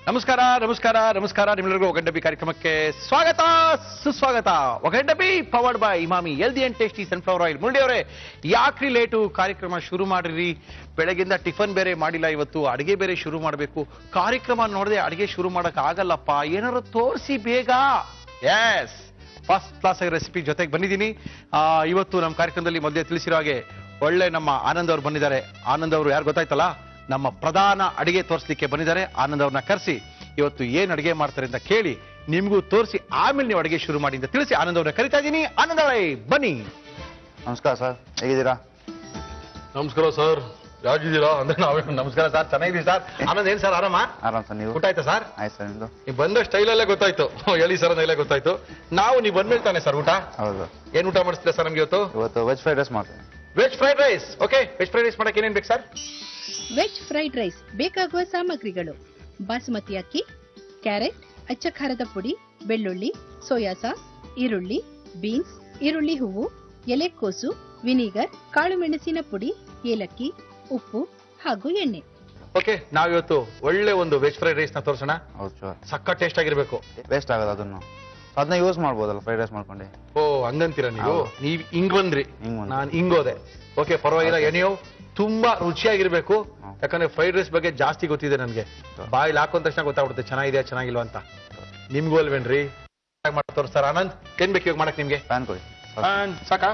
ನಮಸ್ಕಾರ ನಮಸ್ಕಾರ ನಮಸ್ಕಾರ ನಿಮ್ಮೆಲ್ಲರಿಗೂ ಒಗಡ್ಡಬಿ ಕಾರ್ಯಕ್ರಮಕ್ಕೆ ಸ್ವಾಗತ ಸುಸ್ವಾಗತ. ಒಗಡ್ಡಬಿ powered by Emami healthy and tasty sunflower oil. Murali ಅವರೇ, ಯಾಕ್ರಿ ಲೇಟು? ಕಾರ್ಯಕ್ರಮ ಶುರು ಮಾಡಿರಿ. ಬೆಳಗಿಂದ ಟಿಫನ್ ಬೇರೆ ಮಾಡಿಲ್ಲ, ಇವತ್ತು ಅಡಿಗೆ ಬೇರೆ ಶುರು ಮಾಡಬೇಕು. ಕಾರ್ಯಕ್ರಮ ನೋಡದೆ ಅಡಿಗೆ ಶುರು ಮಾಡಕ್ ಆಗಲ್ಲಪ್ಪ, ಏನಾರು ತೋರಿಸಿ ಬೇಗ. ಎಸ್, ಫಸ್ಟ್ ಕ್ಲಾಸ್ ರೆಸಿಪಿ ಜೊತೆಗೆ ಬಂದಿದ್ದೀನಿ. ಇವತ್ತು ನಮ್ಮ ಕಾರ್ಯಕ್ರಮದಲ್ಲಿ ಮೊದಲೇ ತಿಳಿಸಿರೋ ಹಾಗೆ ಒಳ್ಳೆ ನಮ್ಮ ಆನಂದ್ ಅವರು ಬಂದಿದ್ದಾರೆ. ಆನಂದ್ ಅವರು ಯಾರು ಗೊತ್ತಾಯ್ತಲ್ಲ, ನಮ್ಮ ಪ್ರಧಾನ ಅಡಿಗೆ ತೋರಿಸಲಿಕ್ಕೆ ಬಂದಿದ್ದಾರೆ. ಆನಂದ್ ಅವ್ರನ್ನ ಕರೆಸಿ ಇವತ್ತು ಏನ್ ಅಡಿಗೆ ಮಾಡ್ತಾರೆ ಅಂತ ಕೇಳಿ ನಿಮ್ಗೂ ತೋರಿಸಿ ಆಮೇಲೆ ನೀವು ಅಡಿಗೆ ಶುರು ಮಾಡಿ ಅಂತ ತಿಳಿಸಿ ಆನಂದ್ ಅವ್ರನ್ನ ಕರಿತಾ ಇದ್ದೀನಿ. ಆನಂದ್ ಅವರೇ ಬನ್ನಿ. ನಮಸ್ಕಾರ ಸರ್, ಹೇಗಿದ್ದೀರಾ? ನಮಸ್ಕಾರ ಸರ್, ಯಾಗಿದ್ದೀರಾ ಅಂದ್ರೆ ನಾವೇ ನಮಸ್ಕಾರ ಸರ್, ಚೆನ್ನಾಗಿದ್ದೀವಿ ಸರ್. ಆನಂದ್ ಏನ್ ಸರ್, ಆರಾಮ? ಆರಾಮ್ ಸರ್, ನೀವು? ಊಟ ಆಯ್ತಾ ಸರ್? ಆಯ್ತು ಸರ್, ನಿಮ್ದು? ನೀವು ಬಂದ ಸ್ಟೈಲಲ್ಲೇ ಗೊತ್ತಾಯ್ತು, ಹೇಳಿ ಸರ್ ಅನ್ನೆಲ್ಲ ಗೊತ್ತಾಯ್ತು. ನೀವು ಬಂದ್ಮೇಲೆ ತಾನೆ ಸರ್ ಊಟ? ಹೌದು. ಏನ್ ಊಟ ಮಾಡಿಸ್ತೀರಾ ಸರ್ ನಮ್ಗೆ ಇವತ್ತು? ಇವತ್ತು ವೆಜ್ ಫ್ರೈಡ್ ರೈಸ್ ಮಾಡ್ತೇನೆ. Veg fried rice. Okay, veg fried rice ಮಾಡಕ್ಕೆ ಏನೇನ್ ಬೇಕು ಸರ್? ವೆಜ್ ಫ್ರೈಡ್ ರೈಸ್ ಬೇಕಾಗುವ ಸಾಮಗ್ರಿಗಳು: ಬಾಸುಮತಿ ಅಕ್ಕಿ, ಕ್ಯಾರೆಟ್, ಅಚ್ಚ ಖಾರದ ಪುಡಿ, ಬೆಳ್ಳುಳ್ಳಿ, ಸೋಯಾ ಸಾಸ್, ಈರುಳ್ಳಿ, ಬೀನ್ಸ್, ಈರುಳ್ಳಿ ಹೂವು, ಎಲೆಕೋಸು, ವಿನಿಗರ್, ಕಾಳು ಮೆಣಸಿನ ಪುಡಿ, ಏಲಕ್ಕಿ, ಉಪ್ಪು ಹಾಗೂ ಎಣ್ಣೆ. ಓಕೆ, ನಾವಿವತ್ತು ಒಳ್ಳೆ ಒಂದು ವೆಜ್ ಫ್ರೈಡ್ ರೈಸ್ ನ ತೋರಿಸೋಣ. ಹೌದು ಸರ್. ಸಕ್ಕ ಟೇಸ್ಟ್ ಆಗಿರ್ಬೇಕು. ವೇಸ್ಟ್ ಆಗೋದು ಅದನ್ನು, ಅದನ್ನ ಯೂಸ್ ಮಾಡ್ಬೋದಲ್ಲ ಫ್ರೈಡ್ ರೈಸ್ ಮಾಡ್ಕೊಂಡು. ಓ, ಹಂಗಂತೀರಾ ನೀವು? ನೀವ್ ಹಿಂಗ್ ಬಂದ್ರಿ, ಹಿಂಗ್ ಬಂದೆ. ನಾನು ಹಿಂಗೋದೆ. ಓಕೆ, ಪರವಾಗಿಲ್ಲ. ಏನಿಯೋ ತುಂಬಾ ರುಚಿಯಾಗಿರ್ಬೇಕು. ಯಾಕಂದ್ರೆ ಫ್ರೈಡ್ ರೈಸ್ ಬಗ್ಗೆ ಜಾಸ್ತಿ ಗೊತ್ತಿದೆ ನನಗೆ. ಬಾಯಿಲ್ ಹಾಕೊಂಡ ತಕ್ಷಣ ಗೊತ್ತಾಗ್ಬಿಡುತ್ತೆ ಚೆನ್ನಾಗಿದೆ ಚೆನ್ನಾಗಿಲ್ವಾ ಅಂತ. ನಿಮ್ಗೂ ಅಲ್ವೇನ್ರಿ? ಮಾಡಿ ತೋರಿಸ್ತಾರ ಆನಂದ್. ಏನ್ ಬೇಕು ಇವಾಗ ಮಾಡಕ್ ನಿಮ್ಗೆ? ಪ್ಯಾನ್ ಕೊಡಿ. ಪ್ಯಾನ್ ಸಾಕಾ?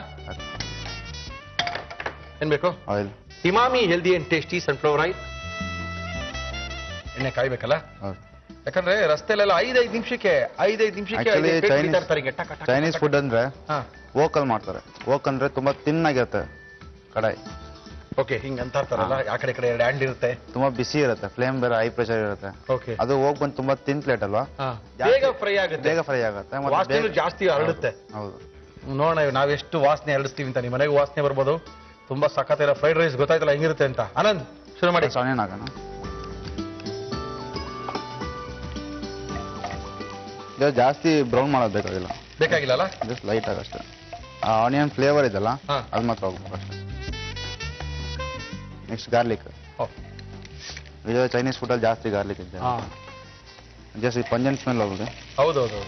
ಏನ್ ಬೇಕು? Oil. Emami healthy and tasty sunflower oil. ಎಣ್ಣೆ ಕಾಯ್ಬೇಕಲ್ಲ, ಹೌದು. ಯಾಕಂದ್ರೆ ರಸ್ತೆಲೆಲ್ಲ 5 ನಿಮಿಷಕ್ಕೆ Actually, ಚೈನೀಸ್ ಫುಡ್ ಅಂದ್ರೆ ವೋಕಲ್ ಮಾಡ್ತಾರೆ. ವೋಕ್ ಅಂದ್ರೆ ತುಂಬಾ ತಿನ್ನಾಗಿರುತ್ತೆ ಕಡಾಯಿ. ಓಕೆ, ಹಿಂಗ್ ಅಂತ ಇರ್ತಾರಲ್ಲ, ಆ ಕಡೆ ಕಡೆ 2 ಹ್ಯಾಂಡ್ ಇರುತ್ತೆ, ತುಂಬಾ ಬಿಸಿ ಇರುತ್ತೆ, ಫ್ಲೇಮ್ ಬೇರೆ ಹೈ ಪ್ರೆಷರ್ ಇರುತ್ತೆ. ಓಕೆ, ಅದು ಹೋಗ್ ಬಂದು ತುಂಬಾ ತಿನ್ ಪ್ಲೇಟ್ ಅಲ್ವಾ, ಬೇಗ ಫ್ರೈ ಆಗುತ್ತೆ, ಬೇಗ ಫ್ರೈ ಆಗುತ್ತೆ, ವಾಸನೆ ಜಾಸ್ತಿ ಹರಡುತ್ತೆ. ಹೌದು. ನೋಡೋಣ ನಾವೆಷ್ಟು ವಾಸನೆ ಹರಡಿಸ್ತೀವಿ ಅಂತ. ನಿಮ್ಮ ಮನೆಗೆ ವಾಸನೆ ಬರ್ಬೋದು. ತುಂಬಾ ಸಖತ್ ಫ್ರೈಡ್ ರೈಸ್ ಗೊತ್ತಾಯ್ತಲ್ಲ ಹೆಂಗಿರುತ್ತೆ ಅಂತ. ಆನಂದ್ ಶುರು ಮಾಡಿ. ಆನಿಯನ್ ಹಾಕೋಣ. ಜಾಸ್ತಿ ಬ್ರೌನ್ ಮಾಡೋದು ಬೇಕಾಗಿಲ್ಲ. ಜಸ್ಟ್ ಲೈಟ್ ಆಗಷ್ಟೇ. ಆನಿಯನ್ ಫ್ಲೇವರ್ ಇದೆಲ್ಲ ಅದು ಮಾತ್ರ ಹೋಗ್ಬೇಕು ಅಷ್ಟೇ. Next garlic. ಇದು ಚೈನೀಸ್ ಫುಡ್ ಅಲ್ಲಿ ಜಾಸ್ತಿ ಗಾರ್ಲಿಕ್ ಇದೆ. ಜಸ್ಟ್ ಈ ಪಂಜನ್ ಸ್ಮೆಲ್ ಹೋಗುತ್ತೆ. ಹೌದೌದು,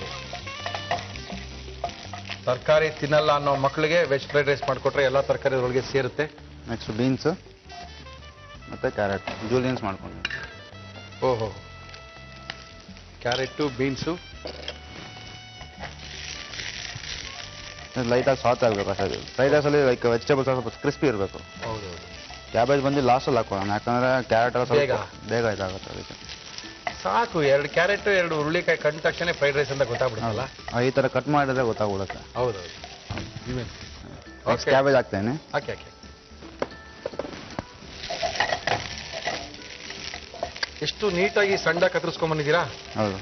ತರಕಾರಿ ತಿನ್ನಲ್ಲ ಅನ್ನೋ ಮಕ್ಕಳಿಗೆ ವೆಜ್ ಫ್ರೈಡ್ ರೈಸ್ ಮಾಡಿಕೊಟ್ರೆ ಎಲ್ಲ ತರಕಾರಿ ಒಳಗೆ ಸೇರುತ್ತೆ. ನೆಕ್ಸ್ಟ್ ಬೀನ್ಸ್ ಮತ್ತೆ ಕ್ಯಾರೆಟ್ ಜೂಲಿಯನ್ಸ್ ಮಾಡ್ಕೊಂಡು. ಓಹೋ, ಕ್ಯಾರೆಟು ಬೀನ್ಸು ಲೈಟಾಗಿ ಸಾತ್ ಆಗಬೇಕು ಅಷ್ಟೇ. ಫ್ರೈಡ್ ರೈಸಲ್ಲಿ ಲೈಕ್ ವೆಜಿಟೇಬಲ್ಸ್ ಸ್ವಲ್ಪ ಕ್ರಿಸ್ಪಿ ಇರಬೇಕು. ಹೌದೌದು. ಕ್ಯಾಬೇಜ್ ಬಂದು ಲಾಸ್ಟಲ್ಲಿ ಹಾಕೋಣ, ಯಾಕಂದ್ರೆ ಕ್ಯಾರೆಟ್ ಎಲ್ಲ ಸ್ವಲ್ಪ ಬೇಗ ಇದಾಗುತ್ತೆ ಅದಕ್ಕೆ. ಸಾಕು, 2 ಕ್ಯಾರೆಟ್ 2 ಹುರುಳಿಕಾಯಿ ಕಂಡ ತಕ್ಷಣ ಫ್ರೈಡ್ ರೈಸ್ ಅಂತ ಗೊತ್ತಾಗ್ಬಿಡುತ್ತಲ್ಲ. ಈ ಥರ ಕಟ್ ಮಾಡಿದ್ರೆ ಗೊತ್ತಾಗ್ಬಿಡುತ್ತೆ. ಹೌದೌದು. ಕ್ಯಾಬೇಜ್ ಹಾಕ್ತೇನೆ. ಹಾಕಿ. ಎಷ್ಟು ನೀಟಾಗಿ ಸಣ್ಣ ಕತ್ತರಿಸ್ಕೊಂಡ್ ಬಂದಿದ್ದೀರಾ. ಹೌದು.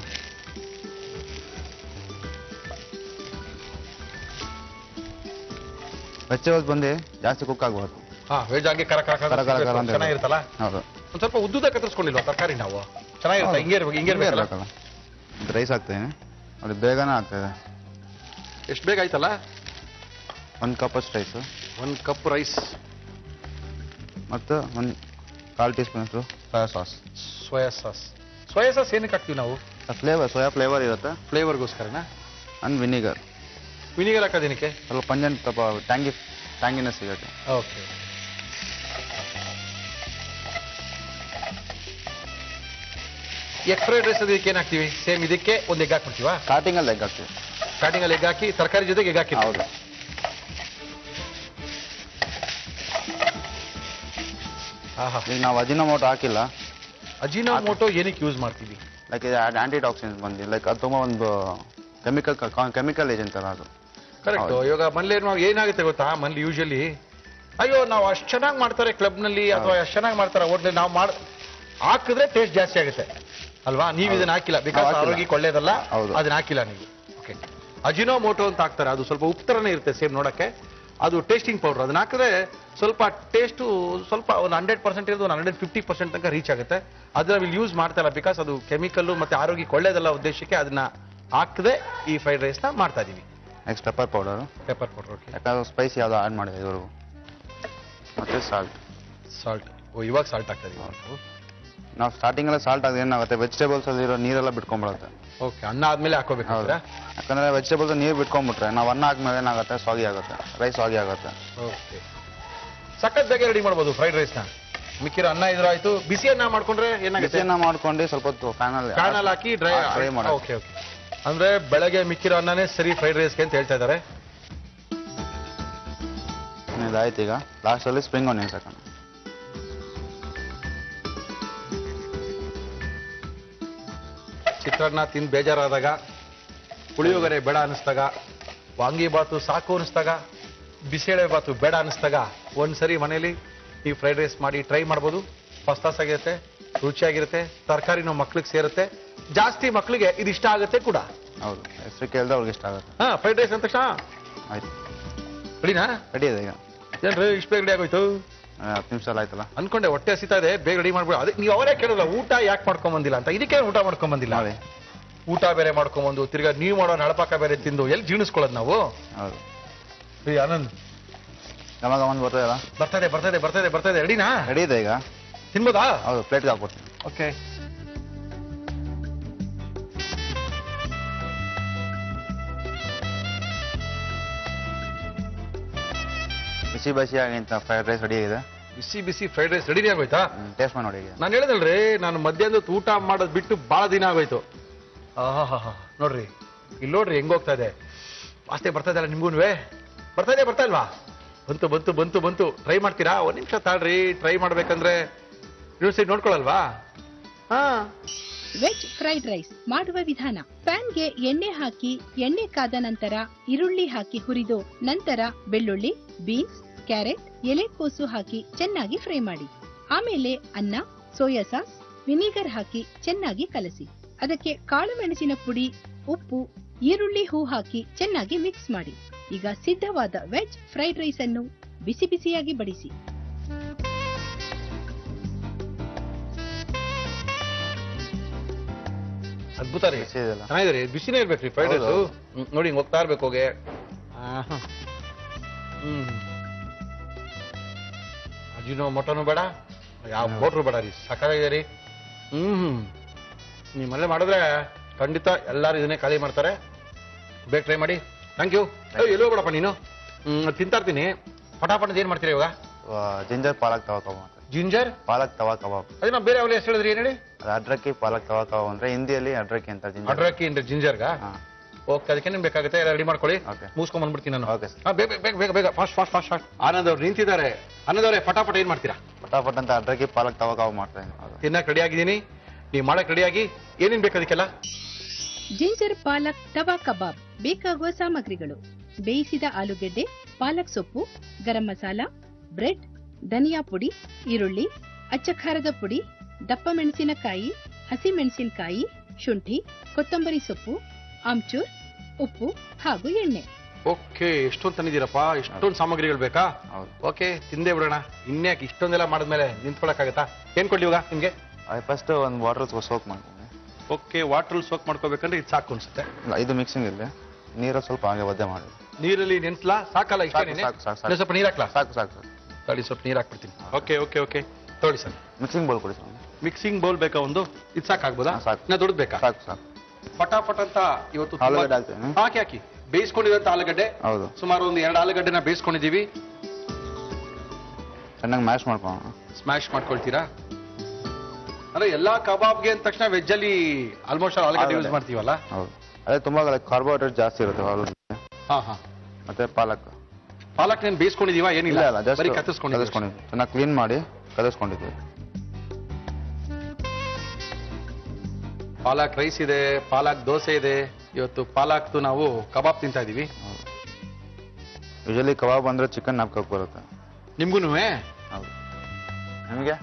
ವೆಜಿಟೇಬಲ್ಸ್ ಬಂದು ಜಾಸ್ತಿ ಕುಕ್ ಆಗ್ಬಾರ್ದು. ವೆಜ್ ಆಗಿ ಕರ ಚೆನ್ನಾಗಿರುತ್ತಲ್ಲ. ಹೌದು. ಒಂದ್ ಸ್ವಲ್ಪ ಉದ್ದುದ ಕತ್ತರಿಸ್ಕೊಂಡಿಲ್ವಾ ತರಕಾರಿ ನಾವು? ಚೆನ್ನಾಗಿರುತ್ತೆ. ಹಿಂಗೆ ಇರ್ಬೇಕಲ್ಲ. ರೈಸ್ ಹಾಕ್ತೇನೆ, ಅದು ಬೇಗನೆ ಆಗ್ತದೆ. ಎಷ್ಟು ಬೇಗ ಆಯ್ತಲ್ಲ. 1 ಕಪ್ ಅಷ್ಟು ರೈಸ್. 1 ಕಪ್ ರೈಸ್ ಮತ್ತು 1/4 tea spoon soya sauce. Soya sauce ಏನಕ್ಕೆ ಹಾಕ್ತೀವಿ ನಾವು? ಸೋಯಾ ಫ್ಲೇವರ್ ಇರುತ್ತೆ, ಫ್ಲೇವರ್ಗೋಸ್ಕರನಾ. And vinegar ಹಾಕೋದೇನಕ್ಕೆ? ಸ್ವಲ್ಪ ಪಂಜನ್ ಸ್ವಲ್ಪ ಟ್ಯಾಂಗಿನೆಸ್ ಸಿಗುತ್ತೆ. ಓಕೆ. ಎಗ್ ಫ್ರೈಡ್ ರೈಸ್ ಅದಕ್ಕೆ ಏನ್ ಹಾಕ್ತೀವಿ? ಸೇಮ್ ಇದಕ್ಕೆ ಒಂದು ಎಗ್ ಹಾಕ್ಬಿಡ್ತೀವಾ? ಸ್ಟಾರ್ಟಿಂಗಲ್ಲಿ ಎಗ್ ಹಾಕ್ತೀವಿ. ಸ್ಟಾರ್ಟಿಂಗಲ್ಲಿ ಎಗ್ ಹಾಕಿ ತರಕಾರಿ ಜೊತೆಗೆ ಎಗ್ ಹಾಕಿ. ಹೌದು. ಈಗ ನಾವು ಅಜಿನೋಮೋಟೊ ಹಾಕಿಲ್ಲ. ಅಜಿನೋಮೋಟೊ ಏನಕ್ಕೆ ಯೂಸ್ ಮಾಡ್ತೀವಿ? ಲೈಕ್ ಆಂಟಿಟಾಕ್ಸಿನ್ಸ್ ಬಂದು ಲೈಕ್ ಅದು ತುಂಬ ಒಂದು ಕೆಮಿಕಲ್ ಏಜೆಂಟ್ ಅಲ್ಲ ಅದು. ಕರೆಕ್ಟ್. ಇವಾಗ ಮನೇಲಿ ಏನಾಗುತ್ತೆ ಗೊತ್ತಾ, ಮನೇಲಿ ಯೂಶಲಿ ಅಯ್ಯೋ ನಾವು ಅಷ್ಟು ಚೆನ್ನಾಗಿ ಮಾಡ್ತಾರೆ ಕ್ಲಬ್ನಲ್ಲಿ ಅಥವಾ ಅಷ್ಟು ಚೆನ್ನಾಗಿ ಮಾಡ್ತಾರೆ ಹೋಟ್ಲಲ್ಲಿ, ನಾವು ಹಾಕಿದ್ರೆ ಟೇಸ್ಟ್ ಜಾಸ್ತಿ ಆಗುತ್ತೆ ಅಲ್ವಾ? ನೀವು ಇದನ್ನ ಹಾಕಿಲ್ಲ, ಬಿಕಾಸ್ ಆರೋಗ್ಯಕ್ಕೆ ಒಳ್ಳೇದಲ್ಲ, ಅದನ್ನ ಹಾಕಿಲ್ಲ ನೀವು. ಓಕೆ. ಅಜಿನೋಮೋಟೊ ಅಂತ ಹಾಕ್ತಾರೆ, ಅದು ಸ್ವಲ್ಪ ಉಪ್ಪು ಥರನೇ ಇರುತ್ತೆ ಸೇಮ್ ನೋಡಕ್ಕೆ. ಅದು ಟೇಸ್ಟಿಂಗ್ ಪೌಡರ್. ಅದನ್ನ ಹಾಕಿದ್ರೆ ಸ್ವಲ್ಪ ಟೇಸ್ಟು ಸ್ವಲ್ಪ ಒಂದು 100% ಇರೋದು 150% ತನಕ ರೀಚ್ ಆಗುತ್ತೆ. ಅದನ್ನ ನಾವು ಯೂಸ್ ಮಾಡ್ತಾ ಇಲ್ಲ, ಬಿಕಾಸ್ ಅದು ಕೆಮಿಕಲ್ಲು ಮತ್ತೆ ಆರೋಗ್ಯಕ್ಕೆ ಒಳ್ಳೇದಲ್ಲ ಉದ್ದೇಶಕ್ಕೆ ಅದನ್ನ ಹಾಕದೆ ಈ ಫ್ರೈಡ್ ರೈಸ್ನ ಮಾಡ್ತಾ ಇದೀವಿ. Next pepper powder. ಓಕೆ. ಯಾಕಂದ್ರೆ ಸ್ಪೈಸಿ ಯಾವುದು ಆ್ಯಡ್ ಮಾಡಿದೆ ಇವರು. ಮತ್ತೆ ಸಾಲ್ಟ್. ಓ, ಇವಾಗ ಸಾಲ್ಟ್ ಹಾಕ್ತಾ ಇದೀವಿ. ನಾವು ಸ್ಟಾರ್ಟಿಂಗ್ ಎಲ್ಲ ಸಾಲ್ಟ್ ಆದ್ರೆ ಏನಾಗುತ್ತೆ ವೆಜಿಟೇಬಲ್ಸ್ ಅಲ್ಲಿರೋ ನೀರೆಲ್ಲ ಬಿಟ್ಕೊಂಡ್ಬಿಡುತ್ತೆ. ಓಕೆ, ಅನ್ನ ಆದ್ಮೇಲೆ ಹಾಕೋಬೇಕು. ಹೌದು, ಯಾಕಂದ್ರೆ ವೆಜಿಟೇಬಲ್ಸ್ ನೀರು ಬಿಟ್ಕೊಂಡ್ಬಿಟ್ರೆ ನಾವು ಅನ್ನ ಹಾಕ್ಮೇಲೆ ಏನಾಗುತ್ತೆ ಸಾಗಿ ಆಗುತ್ತೆ, ರೈಸ್ ಸಾಗಿ ಆಗುತ್ತೆ. ಓಕೆ, ಸಖತ್ ಬೇಗ ರೆಡಿ ಮಾಡ್ಬೋದು ಫ್ರೈಡ್ ರೈಸ್ನ. ಮಿಕ್ಕಿರೋ ಅನ್ನ ಇದ್ರಾಯ್ತು, ಬಿಸಿ ಅನ್ನ ಮಾಡ್ಕೊಂಡ್ರೆ ಏನಾಗುತ್ತೆ? ಬಿಸಿಯನ್ನ ಮಾಡ್ಕೊಂಡು ಸ್ವಲ್ಪ ಹೊತ್ತು ಫ್ಯಾನಲ್ಲಿ ಹಾಕಿ ಡ್ರೈ ಮಾಡಿ. ಓಕೆ ಓಕೆ, ಅಂದ್ರೆ ಬೆಳಗ್ಗೆ ಮಿಕ್ಕಿರೋ ಅನ್ನನೇ ಸರಿ ಫ್ರೈಡ್ ರೈಸ್ಗೆ ಅಂತ ಹೇಳ್ತಾ ಇದ್ದಾರೆ. ಇದಾಯ್ತು. ಈಗ ಲಾಸ್ಟಲ್ಲಿ ಸ್ಪ್ರಿಂಗ್ ಆನಿಯನ್ಸ್ ಹಾಕೋಣ. ಚಿತ್ರಾನ್ನ ತಿಂದು ಬೇಜಾರಾದಾಗ, ಪುಳಿಯೋಗರೆ ಬೇಡ ಅನಿಸ್ದಾಗ, ವಾಂಗಿಬಾತು ಸಾಕು ಅನಿಸ್ದಾಗ, ಬಿಸಿಬೇಳೆ ಬಾತು ಬೇಡ ಅನಿಸ್ದಾಗ ಒಂದ್ಸರಿ ಮನೇಲಿ ಈ ಫ್ರೈಡ್ ರೈಸ್ ಮಾಡಿ ಟ್ರೈ ಮಾಡ್ಬೋದು. ಫಸ್ಟ್ ಆಗಿರುತ್ತೆ, ರುಚಿಯಾಗಿರುತ್ತೆ, ತರಕಾರಿನೂ ಮಕ್ಳಿಗೆ ಸೇರುತ್ತೆ, ಜಾಸ್ತಿ ಮಕ್ಳಿಗೆ ಇದು ಇಷ್ಟ ಆಗುತ್ತೆ ಕೂಡ. ಹೌದು, ಹೆಸರು ಕೇಳಿದ್ರೆ ಅವ್ರಿಗೆ ಇಷ್ಟ ಆಗುತ್ತೆ. ಫ್ರೈಡ್ ರೈಸ್ ಅಂತ ತಕ್ಷಣ ಆಯ್ತು, ರೆಡಿನಾ? ರೆಡಿ ಇದೆ. ಈಗ ಏನ್ರಿ ಇಷ್ಟು ಬೇಗ ರೆಡಿ ಆಗೋಯ್ತು? 10 ನಿಮಿಷ ಆಯ್ತಲ್ಲ. ಅನ್ಕೊಂಡೆ ಹೊಟ್ಟೆ ಹಸಿತಾ ಇದೆ, ಬೇಗ ರೆಡಿ ಮಾಡ್ಬಿಡು. ಅದೇ ನೀವು ಅವರೇ ಕೇಳಲ್ಲ ಊಟ ಯಾಕೆ ಮಾಡ್ಕೊಂಡ್ ಬಂದಿಲ್ಲ ಅಂತ. ಇದಕ್ಕೆ ಊಟ ಮಾಡ್ಕೊಂಡ್ ಬಂದಿಲ್ಲ, ನೋಡಿ ಊಟ ಬೇರೆ ಮಾಡ್ಕೊಂಬಂದು ತಿರ್ಗಾ ನೀವು ಮಾಡೋ ನಳಪಾಕ ಬೇರೆ ತಿಂದು ಎಲ್ಲಿ ಜೀರ್ಣಿಸ್ಕೊಳ್ಳೋದು ನಾವು? ಹೌದು. ಆನಂದ್ ಗಮ ಗಮನ್ ಬರ್ತದಲ್ಲ? ಬರ್ತದೆ ಬರ್ತದೆ ಬರ್ತದೆ ಬರ್ತದೆ. ರೆಡಿನಾ? ರೆಡಿ ಇದೆ. ಈಗ ತಿನ್ಬೋದಾ? ಹೌದು, ಪ್ಲೇಟ್ಗೆ ಹಾಕ್ಬಿಡ್ತೀನಿ. ಓಕೆ, ಬಿಸಿ ಬಿಸಿ ಆಗಿಂತ ಫ್ರೈಡ್ ರೈಸ್ ರೆಡಿ ಆಗಿದೆ. ಬಿಸಿ ಬಿಸಿ ಫ್ರೈಡ್ ರೈಸ್ ರೆಡಿ ಆಗೋಯ್ತಾ? ಟೇಸ್ಟ್ ಮಾಡಿ ನೋಡಿ. ಈಗ ನಾನು ಹೇಳಿದಲ್ರಿ, ನಾನು ಮಧ್ಯಾಹ್ನದ ಊಟ ಮಾಡೋದು ಬಿಟ್ಟು ಬಹಳ ದಿನ ಆಗೋಯ್ತು. ಆಹಾ, ನೋಡ್ರಿ ಇಲ್ಲಿ ನೋಡ್ರಿ ಹೆಂಗ್ ಹೋಗ್ತಾ ಇದೆ. ವಾಸ್ತೆ ಬರ್ತಾ ಇದಲ್ಲ ನಿಮ್ಗೂ? ಬರ್ತಾ ಇದೆ, ಬರ್ತಾ ಇಲ್ವಾ? ಬಂತು ಬಂತು ಬಂತು ಬಂತು. ಟ್ರೈ ಮಾಡ್ತೀರಾ? ಒಂದ್ ನಿಮಿಷ ತಾಳ್ರಿ, ಟ್ರೈ ಮಾಡ್ಬೇಕಂದ್ರೆ ಇನ್ನೊಂದ್ಸರಿ ನೋಡ್ಕೊಳಲ್ವಾ? ವೆಜ್ ಫ್ರೈಡ್ ರೈಸ್ ಮಾಡುವ ವಿಧಾನ: ಪ್ಯಾನ್ಗೆ ಎಣ್ಣೆ ಹಾಕಿ, ಎಣ್ಣೆ ಕಾದ ನಂತರ ಈರುಳ್ಳಿ ಹಾಕಿ ಹುರಿದು, ನಂತರ ಬೆಳ್ಳುಳ್ಳಿ, ಬೀನ್ಸ್, ಕ್ಯಾರೆಟ್, ಎಲೆಕೋಸು ಹಾಕಿ ಚೆನ್ನಾಗಿ ಫ್ರೈ ಮಾಡಿ. ಆಮೇಲೆ ಅನ್ನ, ಸೋಯಾ ಸಾಸ್, ವಿನಿಗರ್ ಹಾಕಿ ಚೆನ್ನಾಗಿ ಕಲಸಿ. ಅದಕ್ಕೆ ಕಾಳು ಮೆಣಸಿನ ಪುಡಿ, ಉಪ್ಪು, ಈರುಳ್ಳಿ ಹೂ ಹಾಕಿ ಚೆನ್ನಾಗಿ ಮಿಕ್ಸ್ ಮಾಡಿ. ಈಗ ಸಿದ್ಧವಾದ ವೆಜ್ ಫ್ರೈಡ್ ರೈಸ್ ಅನ್ನು ಬಿಸಿ ಬಿಸಿಯಾಗಿ ಬಡಿಸಿ. ಅದ್ಭುತ ರೀ, ಬಿಸಿ ಇದೆಯಲ್ಲ? ಚೆನ್ನಾಗಿದೆ ರೀ. ಬಿಸಿನೇ ಇರ್ಬೇಕ್ರಿ ಫ್ರೈಡ್ ರೈಸ್. ನೋಡಿ ಹಿಂಗ್ ಹೋಗ್ತಾ ಇರ್ಬೇಕು ಹೋಗಿ. ಅಜಿನೋ ಮೊಟೋನು ಬೇಡ, ಯಾವ ಮೋಟ್ರು ಬೇಡ ರೀ, ಸಕಾಲಾಗಿದೆ ರೀ. ನೀವು ಮನೇಲಿ ಮಾಡಿದ್ರೆ ಖಂಡಿತ ಎಲ್ಲಾರು ಇದನ್ನೇ ಖಾಲಿ ಮಾಡ್ತಾರೆ. ಬೇಗ ಟ್ರೈ ಮಾಡಿ. Thank you. ಎಲ್ಲೋ ಬೇಡಪ್ಪ ನೀನು, ತಿಂತಾ ಇರ್ತೀನಿ. ಪಟಾಪಟ ಏನ್ ಮಾಡ್ತೀರಾ ಇವಾಗ? ಜಿಂಜರ್ ಪಾಲಕ್ ತವಾ ಕಬಾಬ್. ಜಿಂಜರ್ ಪಾಲಕ್ ತವಾ ಕಬಾಬ್. ಅದೇ ನಾವು ಬೇರೆ ಯಾವ ಹೆಸರು ಹೇಳಿದ್ರಿ, ಏನ್ ಹೇಳಿ? ಅಡ್ರಕ್ಕಿ ಪಾಲಕ್ ತವಾ ಕಬಾಬ್ ಅಂದ್ರೆ ಹಿಂದಿಯಲ್ಲಿ ಅಡ್ರಕ್ಕಿ ಅಂತ. ಅಡ್ರಕ್ಕಿ ಅಂದ್ರೆ ಜಿಂಜರ್ಗ? ಓಕೆ, ಅದಕ್ಕೆ ನಿಮ್ಗೆ ಬೇಕಾಗುತ್ತೆ, ಎಲ್ಲ ರೆಡಿ ಮಾಡ್ಕೊಳ್ಳಿ. ಮುಗಿಸ್ಕೊಂಡ್ ಬಂದ್ಬಿಡ್ತೀನಿ ನಾನು. Okay sir. ಬೇಗ ಬೇಗ ಬೇಗ ಬೇಗ, fast fast fast fast. Anand ಅವ್ರು ನಿಂತಿದ್ದಾರೆ. ಆನಂದ್ ಅವರೇ, ಪಟಾಪಟ ಏನ್ ಮಾಡ್ತೀರಾ? ಪಟಾಪಟ್ ಅಂತ ಅಡ್ರಕ್ಕಿ ಪಾಲಕ್ ತವಾ ಕಬಾಬ್ ಮಾಡ್ತಾ ಇದ್ದೀನಿ. ತಿನ್ನಕ್ ರೆಡಿ ಆಗಿದ್ದೀನಿ, ನೀವು ಮಾಡಕ್ ರೆಡಿ ಆಗಿ. ಏನೇನ್ ಬೇಕು ಅದಕ್ಕೆಲ್ಲ? ಜಿಂಜರ್ ಪಾಲಕ್ ತವಾ ಕಬಾಬ್ ಬೇಕಾಗುವ ಸಾಮಗ್ರಿಗಳು: ಬೇಯಿಸಿದ ಆಲೂಗೆಡ್ಡೆ, ಪಾಲಕ್ ಸೊಪ್ಪು, ಗರಂ ಮಸಾಲ, ಬ್ರೆಡ್, ಧನಿಯಾ ಪುಡಿ, ಈರುಳ್ಳಿ, ಅಚ್ಚ ಖಾರದ ಪುಡಿ, ದಪ್ಪ ಮೆಣಸಿನಕಾಯಿ, ಹಸಿ ಮೆಣಸಿನಕಾಯಿ, ಶುಂಠಿ, ಕೊತ್ತಂಬರಿ ಸೊಪ್ಪು, ಆಮ್ಚೂರ್, ಉಪ್ಪು ಹಾಗೂ ಎಣ್ಣೆ. ಓಕೆ, ಎಷ್ಟೊಂದು ತಂದಿದ್ದೀರಪ್ಪ, ಇಷ್ಟೊಂದು ಸಾಮಗ್ರಿಗಳು ಬೇಕಾ? ಹೌದು. ಓಕೆ, ತಿಂದೇ ಬಿಡೋಣ. ಇನ್ಯಾಕೆ ಇಷ್ಟೊಂದೆಲ್ಲ ಮಾಡಿದ್ಮೇಲೆ ನಿಂತ್ಕೊಳಕ್ಕಾಗತ್ತಾ? ಏನ್ ಕೊಡ್ಲಿ ಇವಾಗ ನಿಮ್ಗೆ? ಫಸ್ಟ್ ಒಂದು ವಾಟರ್ ಸೋಕ್ ಮಾಡ್ತೀನಿ. ಓಕೆ, ವಾಟರ್ ಸೋಕ್ ಮಾಡ್ಕೋಬೇಕಂದ್ರೆ ಇದು ಸಾಕು ಅನ್ಸುತ್ತೆ. ಇದು ಮಿಕ್ಸಿಂಗ್ ಇಲ್ಲಿ ನೀರು ಸ್ವಲ್ಪ ಹಾಗೆ ಒದ್ದೆ ಮಾಡಿ. ನೀರಲ್ಲಿ ನೆನ್ಸ್ಲಾ? ಸಾಕಲ್ಲ ಇಷ್ಟ? ಸಾಕು, ಸಾಕು, ಸಾಕು. ಸ್ವಲ್ಪ ನೀರ್ ಹಾಕ್ಲಾ? ಸಾಕು ಸಾಕು ಸರ್. ತಡಿ, ಸ್ವಲ್ಪ ನೀರ್ ಹಾಕ್ಬಿಡ್ತೀನಿ. ಓಕೆ ಓಕೆ ಓಕೆ, ತಗೊಳ್ಳಿ ಸರ್. ಮಿಕ್ಸಿಂಗ್ ಬೌಲ್ ಕೊಡಿ ಸರ್. ಮಿಕ್ಸಿಂಗ್ ಬೌಲ್ ಬೇಕಾ ಒಂದು? ಇದು ಸಾಕಾಗ್ಬೋದಾ? ಸಾಕು. ಇನ್ನ ದೊಡ್ಡದು ಬೇಕಾ? ಸಾಕು ಸಾಕು. ಪಟಾಪಟ್ ಅಂತ ಇವತ್ತು ಆಲೂಗಡ್ಡೆ ಹಾಕ್ತೀನಿ. ಹಾಕಿ ಹಾಕಿ ಬೇಯಿಸ್ಕೊಂಡಿದಂತ ಆಲೂಗಡ್ಡೆ. ಹೌದು. ಸುಮಾರು ಒಂದು 2 ಆಲೂಗಡ್ಡೆನ ಬೇಯಿಸ್ಕೊಂಡಿದೀವಿ. ಚೆನ್ನಾಗಿ ಮ್ಯಾಶ್ ಮಾಡ್ಕೊಳ್ಳೋಣ. ಸ್ಮ್ಯಾಶ್ ಮಾಡ್ಕೊಳ್ತೀರಾ? ಅಂದ್ರೆ ಎಲ್ಲಾ ಕಬಾಬ್ಗೆ ಅಂದ ತಕ್ಷಣ ವೆಜ್ ಅಲ್ಲಿ ಆಲ್ಮೋಸ್ಟ್ ಆಲೂಗಡ್ಡೆ ಯೂಸ್ ಮಾಡ್ತೀವಲ್ಲ? ಹೌದು. ಅದೇ ತುಂಬಾ ಕಾರ್ಬೋಹೈಡ್ರೇಟ್ ಜಾಸ್ತಿ ಇರುತ್ತೆ ಆಲೂಗಡ್ಡೆ. ಹಾ. ಮತ್ತೆ ಪಾಲಕ್. ಪಾಲಕ್ ನೇನು ಬೇಯಿಸ್ಕೊಂಡಿದೀವ? ಏನಿಲ್ಲ, ಜಸ್ಟ್ ಬರೀ ಕತ್ತಿಸ್ಕೊಂಡಿದ್ದೀವಿ. ಚೆನ್ನಾಗಿ ಕ್ಲೀನ್ ಮಾಡಿ ಕಲಿಸ್ಕೊಂಡಿದ್ದೀವಿ. ಪಾಲಕ್ ರೈಸ್ ಇದೆ, ಪಾಲಕ್ ದೋಸೆ ಇದೆ. ಇವತ್ತು ಪಾಲಕ್ದು ನಾವು ಕಬಾಬ್ ತಿಂತಾ ಇದೀವಿ. ಯೂಶಲಿ ಕಬಾಬ್ ಅಂದ್ರೆ ಚಿಕನ್ ನಾಪ್ಕೋಕ್ ಬರುತ್ತೆ. ನಿಮ್ಗೂನು? ಹೌದು. ನಿಮಗೆ?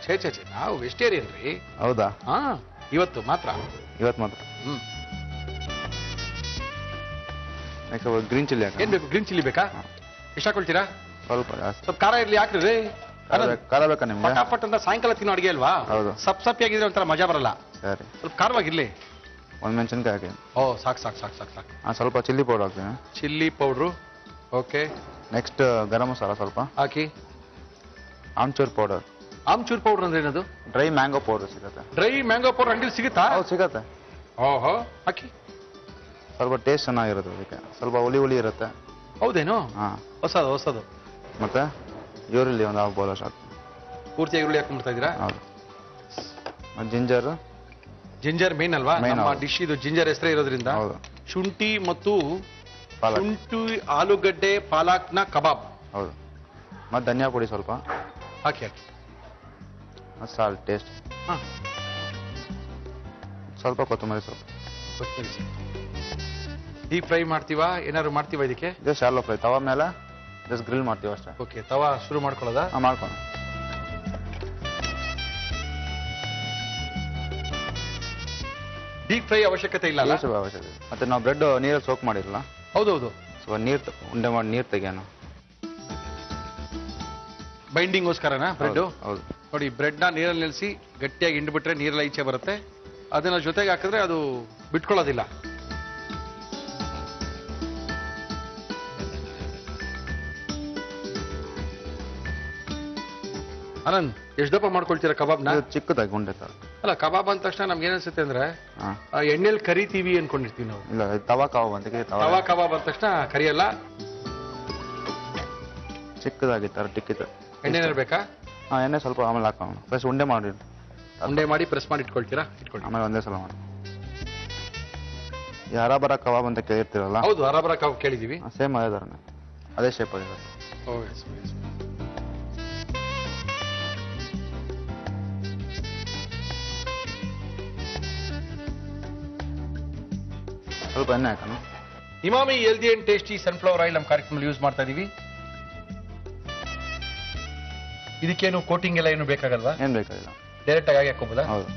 ಛೇ ಛೇ ಛೇ, ನಾವು ವೆಜಿಟೇರಿಯನ್ ರೀ. ಹೌದಾ? ಹಾ, ಇವತ್ತು ಮಾತ್ರ. ಇವತ್ತು ಮಾತ್ರ. ಗ್ರೀನ್ ಚಿಲ್ಲಿ ಏನ್ ಬೇಕು? ಗ್ರೀನ್ ಚಿಲ್ಲಿ ಬೇಕಾ? ಎಷ್ಟು ಹಾಕೊಳ್ತೀರಾ? ಸ್ವಲ್ಪ ಜಾಸ್ತಿ. ಸ್ವಲ್ಪ ಖಾರ ಇರ್ಲಿ, ಹಾಕ್ರಿ. ಖಾರ ಬೇಕಾ ನಿಮ್ಗೆ? ಪಟಾಪಟ್ ಅಂತ ಸಾಯಂಕಾಲ ತಿನ್ನೋ ಅಡಿಗೆ ಅಲ್ವಾ? ಹೌದು. ಸಪ್ಪಿಯಾಗಿದ್ರೆ ಒಂಥರ ಮಜಾ ಬರಲ್ಲ. ಸರಿ, ಸ್ವಲ್ಪ ಖಾರವಾಗಿರ್ಲಿ. ಒಂದು ಮೆಣಸಿನ್ಕಾಯಿ ಹಾಕಿ. ಸಾಕು ಸಾಕು ಸಾಕು ಸಾಕು ಸಾಕು. ಸ್ವಲ್ಪ ಚಿಲ್ಲಿ ಪೌಡರ್ ಹಾಕ್ತೀನಿ. Chilli powder. Okay. Next garam masala ಸ್ವಲ್ಪ ಹಾಕಿ. ಆಮ್ಚೂರ್ ಪೌಡರ್. ಆಮ್ಚೂರ್ ಪೌಡರ್ ಅಂದ್ರೆ ಏನದು? ಡ್ರೈ ಮ್ಯಾಂಗೋ ಪೌಡರ್ ಸಿಗುತ್ತೆ. ಡ್ರೈ ಮ್ಯಾಂಗೋ ಪೌಡರ್ ಅಂಗಡಿ ಸಿಗುತ್ತಾ? ಹೌದು ಸಿಗತ್ತೆ. ಓಹೋ, ಹಾಕಿ. ಸ್ವಲ್ಪ ಟೇಸ್ಟ್ ಚೆನ್ನಾಗಿರುತ್ತೆ ಅದಕ್ಕೆ, ಸ್ವಲ್ಪ ಹುಳಿ ಇರುತ್ತೆ. ಹೌದೇನು? ಹಾಂ, ಹೊಸದು. ಮತ್ತೆ ಈರುಳ್ಳಿ ಒಂದು 1/2 ಬೌಲ್ ಅಷ್ಟು ಹಾಕ್ತೀನಿ. ಪೂರ್ತಿ ಈರುಳ್ಳಿ ಹಾಕೊಂಡ್ಬಿಡ್ತಾ ಇದ್ದೀರಾ? ಹೌದು. ಮತ್ತು ಜಿಂಜರ್ ಮೇನ್ ಅಲ್ವಾ Main ನಮ್ಮ ಹೌದು. ಡಿಶ್ ಇದು? ಜಿಂಜರ್ ಹೆಸರೇ ಇರೋದ್ರಿಂದ. ಹೌದು. ಶುಂಠಿ ಮತ್ತು ಪಾಲಕ್. ಶುಂಠಿ ಆಲೂಗಡ್ಡೆ ಪಾಲಕ್ನ ಕಬಾಬ್. ಹೌದು. ಮತ್ತು ಧನಿಯಾ ಪುಡಿ ಸ್ವಲ್ಪ ಹಾಕಿ. ಮತ್ತು ಸಾಲ್ಟ್ ಟೇಸ್ಟ್. ಹಾಂ, ಸ್ವಲ್ಪ ಕೊತ್ತಂಬರಿ ಸ್ವಲ್ಪ. ಡೀಪ್ ಫ್ರೈ ಮಾಡ್ತೀವಾ ಏನಾದ್ರು ಮಾಡ್ತೀವಾ ಇದಕ್ಕೆ? ಜಸ್ಟ್ ಶಾಲೋ ಫ್ರೈ, ತವ ಮೇಲೆ ಜಸ್ಟ್ ಗ್ರಿಲ್ ಮಾಡ್ತೀವಿ ಅಷ್ಟೇ. ಓಕೆ, ತವಾ ಶುರು ಮಾಡ್ಕೊಳ್ಳೋದಾ? ಹಾಂ, ಮಾಡ್ಕೊಂಡು. ಡೀಪ್ ಫ್ರೈ ಅವಶ್ಯಕತೆ ಇಲ್ಲ ಅಲ್ಲ? ಸ್ವಲ್ಪ ಅವಶ್ಯಕ. ಮತ್ತೆ ನಾವು ಬ್ರೆಡ್ ನೀರಲ್ಲಿ ಸೋಕ್ ಮಾಡಿರಲ್ಲ, ಹೌದೌದು. ಸ್ವಲ್ಪ ಉಂಡೆ ಮಾಡಿ ನೀರು ತೆಗಿಯೋಣ. ಬೈಂಡಿಂಗ್ಗೋಸ್ಕರನಾ ಬ್ರೆಡ್? ಹೌದು. ನೋಡಿ, ಬ್ರೆಡ್ನ ನೀರಲ್ಲಿ ನೆಲೆಸಿ ಗಟ್ಟಿಯಾಗಿ ಹಿಂಡ್ಬಿಟ್ರೆ ನೀರೆಲ್ಲ ಈಚೆ ಬರುತ್ತೆ. ಅದನ್ನ ಜೊತೆಗೆ ಹಾಕಿದ್ರೆ ಅದು ಬಿಟ್ಕೊಳ್ಳೋದಿಲ್ಲ. ಆನಂದ್, ಎಷ್ಟು ದಪ್ಪ ಮಾಡ್ಕೊಳ್ತೀರಾ ಕಬಾಬ್ನ? ಇದು ಚಿಕ್ಕದಾಗಿ ಉಂಡೆ ಥರ. ಅಲ್ಲ, ಕಬಾಬ್ ಅಂದ ತಕ್ಷಣ ನಮ್ಗೆ ಏನಿಸುತ್ತೆ ಅಂದ್ರೆ ಹಾಂ, ಎಣ್ಣೆಲಿ ಕರಿತೀವಿ ಅನ್ಕೊಂಡಿರ್ತೀವಿ ನಾವು. ಇಲ್ಲ ಇದು ತವಾ ಕಬಾಬ್ ಅಂತ. ತವಾ ಕಬಾಬ್ ಅಂದ ತಕ್ಷಣ ಕರಿಯಲ್ಲ, ಚಿಕ್ಕದಾಗಿ ಥರ ಟಿಕ್ಕಿತ್ತು. ಎಣ್ಣೆ ಇರಬೇಕಾ? ಹಾಂ, ಎಣ್ಣೆ ಸ್ವಲ್ಪ ಆಮೇಲೆ ಹಾಕೋಣ. ಫಸ್ಟ್ ಉಂಡೆ ಮಾಡಿ ಉಂಡೆ ಮಾಡಿ ಪ್ರೆಸ್ ಮಾಡಿ ಇಟ್ಕೊಳ್ತೀರಾ? ಇಟ್ಕೊಳ್ಳಿ. ಆಮೇಲೆ ಒಂದೇ ಸಲ ಮಾಡಿ. ಈ ಹರಾಬರ ಕಬಾಬ್ ಅಂತ ಕೇಳಿರ್ತೀರಲ್ಲ? ಹೌದು, ಹರಾಬರ ಕಬಾಬ್ ಕೇಳಿದೀವಿ. ಸೇಮ್ ಅದೇ ಥರನೇ, ಅದೇ ಶೇಪ್ ಆಗಿರುತ್ತೆ. ಸ್ವಲ್ಪ ಎಣ್ಣೆ ಹಾಕೋಣ. Emami healthy and tasty sunflower oil ನಮ್ಮ ಕಾರ್ಯಕ್ರಮದಲ್ಲಿ ಯೂಸ್ ಮಾಡ್ತಾ ಇದೀವಿ. ಇದಕ್ಕೇನು ಕೋಟಿಂಗ್ ಎಲ್ಲ ಏನು ಬೇಕಾಗಲ್ವಾ? ಏನು ಬೇಕಾಗಿಲ್ಲ, ಡೈರೆಕ್ಟ್ ಆಗಿ ಹಾಕೋಬೋದಾ? ಹೌದು.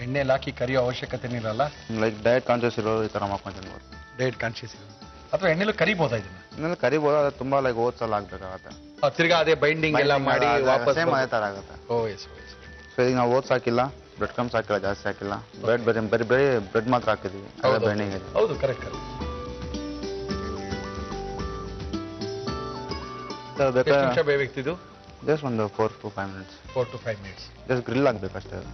ಎಣ್ಣೆಲಿ ಹಾಕಿ ಕರಿಯೋ ಅವಶ್ಯಕತೆ ಇರಲ್ಲ. ಲೈಕ್ ಡಯಟ್ ಕಾನ್ಶಿಯಸ್ ಇರೋರು ಈ ಥರ ಮಾಡ್ಕೊಂಡು ತಿನ್ಬೋದು. ಡಯಟ್ ಕಾನ್ಶಿಯಸ್ ಇರೋದು ಅಥವಾ ಎಣ್ಣೆಲೂ ಕರಿಬೋದಾ ಇದನ್ನ? ಇನ್ನೊಂದು ಕರಿಬೋದು, ಅದು ತುಂಬ ಲೈಕ್ ಓದ್ಸಲ್ಲ ಆಗ್ಬೇಕಾಗತ್ತೆ. ತಿರ್ಗಾ ಅದೇ ಬೈಂಡಿಂಗ್ ಎಲ್ಲ ಮಾಡಿ ವಾಪಸ್ ಸೇಮ್ ಅದೇ ಥರ ಆಗುತ್ತೆ. ಓ ಎಸ್. ಸೊ ಈಗ ನಾವು ಓದ್ಸ್ ಹಾಕಿಲ್ಲ, ಬ್ರೆಡ್ ಕ್ರಮ್ಸ್ ಹಾಕಿಲ್ಲ, ಜಾಸ್ತಿ ಹಾಕಿಲ್ಲ. ಬ್ರೆಡ್ ಬರೀ ಬ್ರೆಡ್ ಮಾತ್ರ ಹಾಕಿದ್ದೀವಿ. ಅದೇ ಬೈಂಡಿಂಗ್ ಇದೆ. ಹೌದು, ಕರೆಕ್ಟ್. ಬೇಕಾದ್ರೆ ನಿಮಿಷ ಬೇಯಿಸ್ತಿದ್ದು? ಜಸ್ಟ್ ಒಂದು 4 to 5 minutes. 4 to 5 minutes. Just grill ಆಗಬೇಕು ಅಷ್ಟೇ.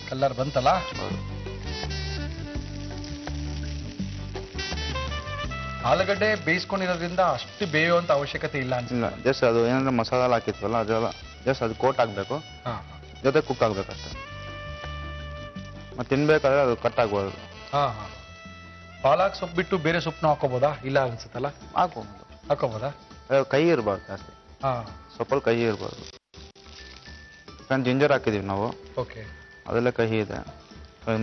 ಕಲರ್ ಬಂತಲ್ಲ? ಹೌದು. ಆಲೂಗಡ್ಡೆ ಬೇಯಿಸ್ಕೊಂಡಿರೋದ್ರಿಂದ ಅಷ್ಟು ಬೇಯುವಂತ ಅವಶ್ಯಕತೆ ಇಲ್ಲ ಅನ್ಸುತ್ತೆ. ಇಲ್ಲ, ಜಸ್ಟ್ ಅದು ಏನಂದ್ರೆ ಮಸಾಲ ಹಾಕಿದ್ವಲ್ಲ ಅದೆಲ್ಲ ಜಸ್ಟ್ ಅದು ಕೋಟ್ ಆಗಬೇಕು, ಜೊತೆ ಕುಕ್ ಆಗಬೇಕು ಅಷ್ಟೇ. ಮತ್ತೆ ತಿನ್ಬೇಕಾದ್ರೆ ಅದು ಕಟ್ ಆಗ್ಬೋದು. ಪಾಲಕ್ ಸೊಪ್ಪು ಬಿಟ್ಟು ಬೇರೆ ಸೊಪ್ಪನ್ನು ಹಾಕೋಬೋದಾ? ಇಲ್ಲ ಅನ್ಸುತ್ತಲ್ಲ? ಹಾಕೋಬೋದಾ? ಕೈ ಇರಬಾರ್ದು ಜಾಸ್ತಿ, ಸೊಪ್ಪಲ್ಲಿ ಕೈ ಇರ್ಬಾರ್ದು. ಜಿಂಜರ್ ಹಾಕಿದೀವಿ ನಾವು. ಓಕೆ, ಅದೆಲ್ಲ ಕಹಿ ಇದೆ.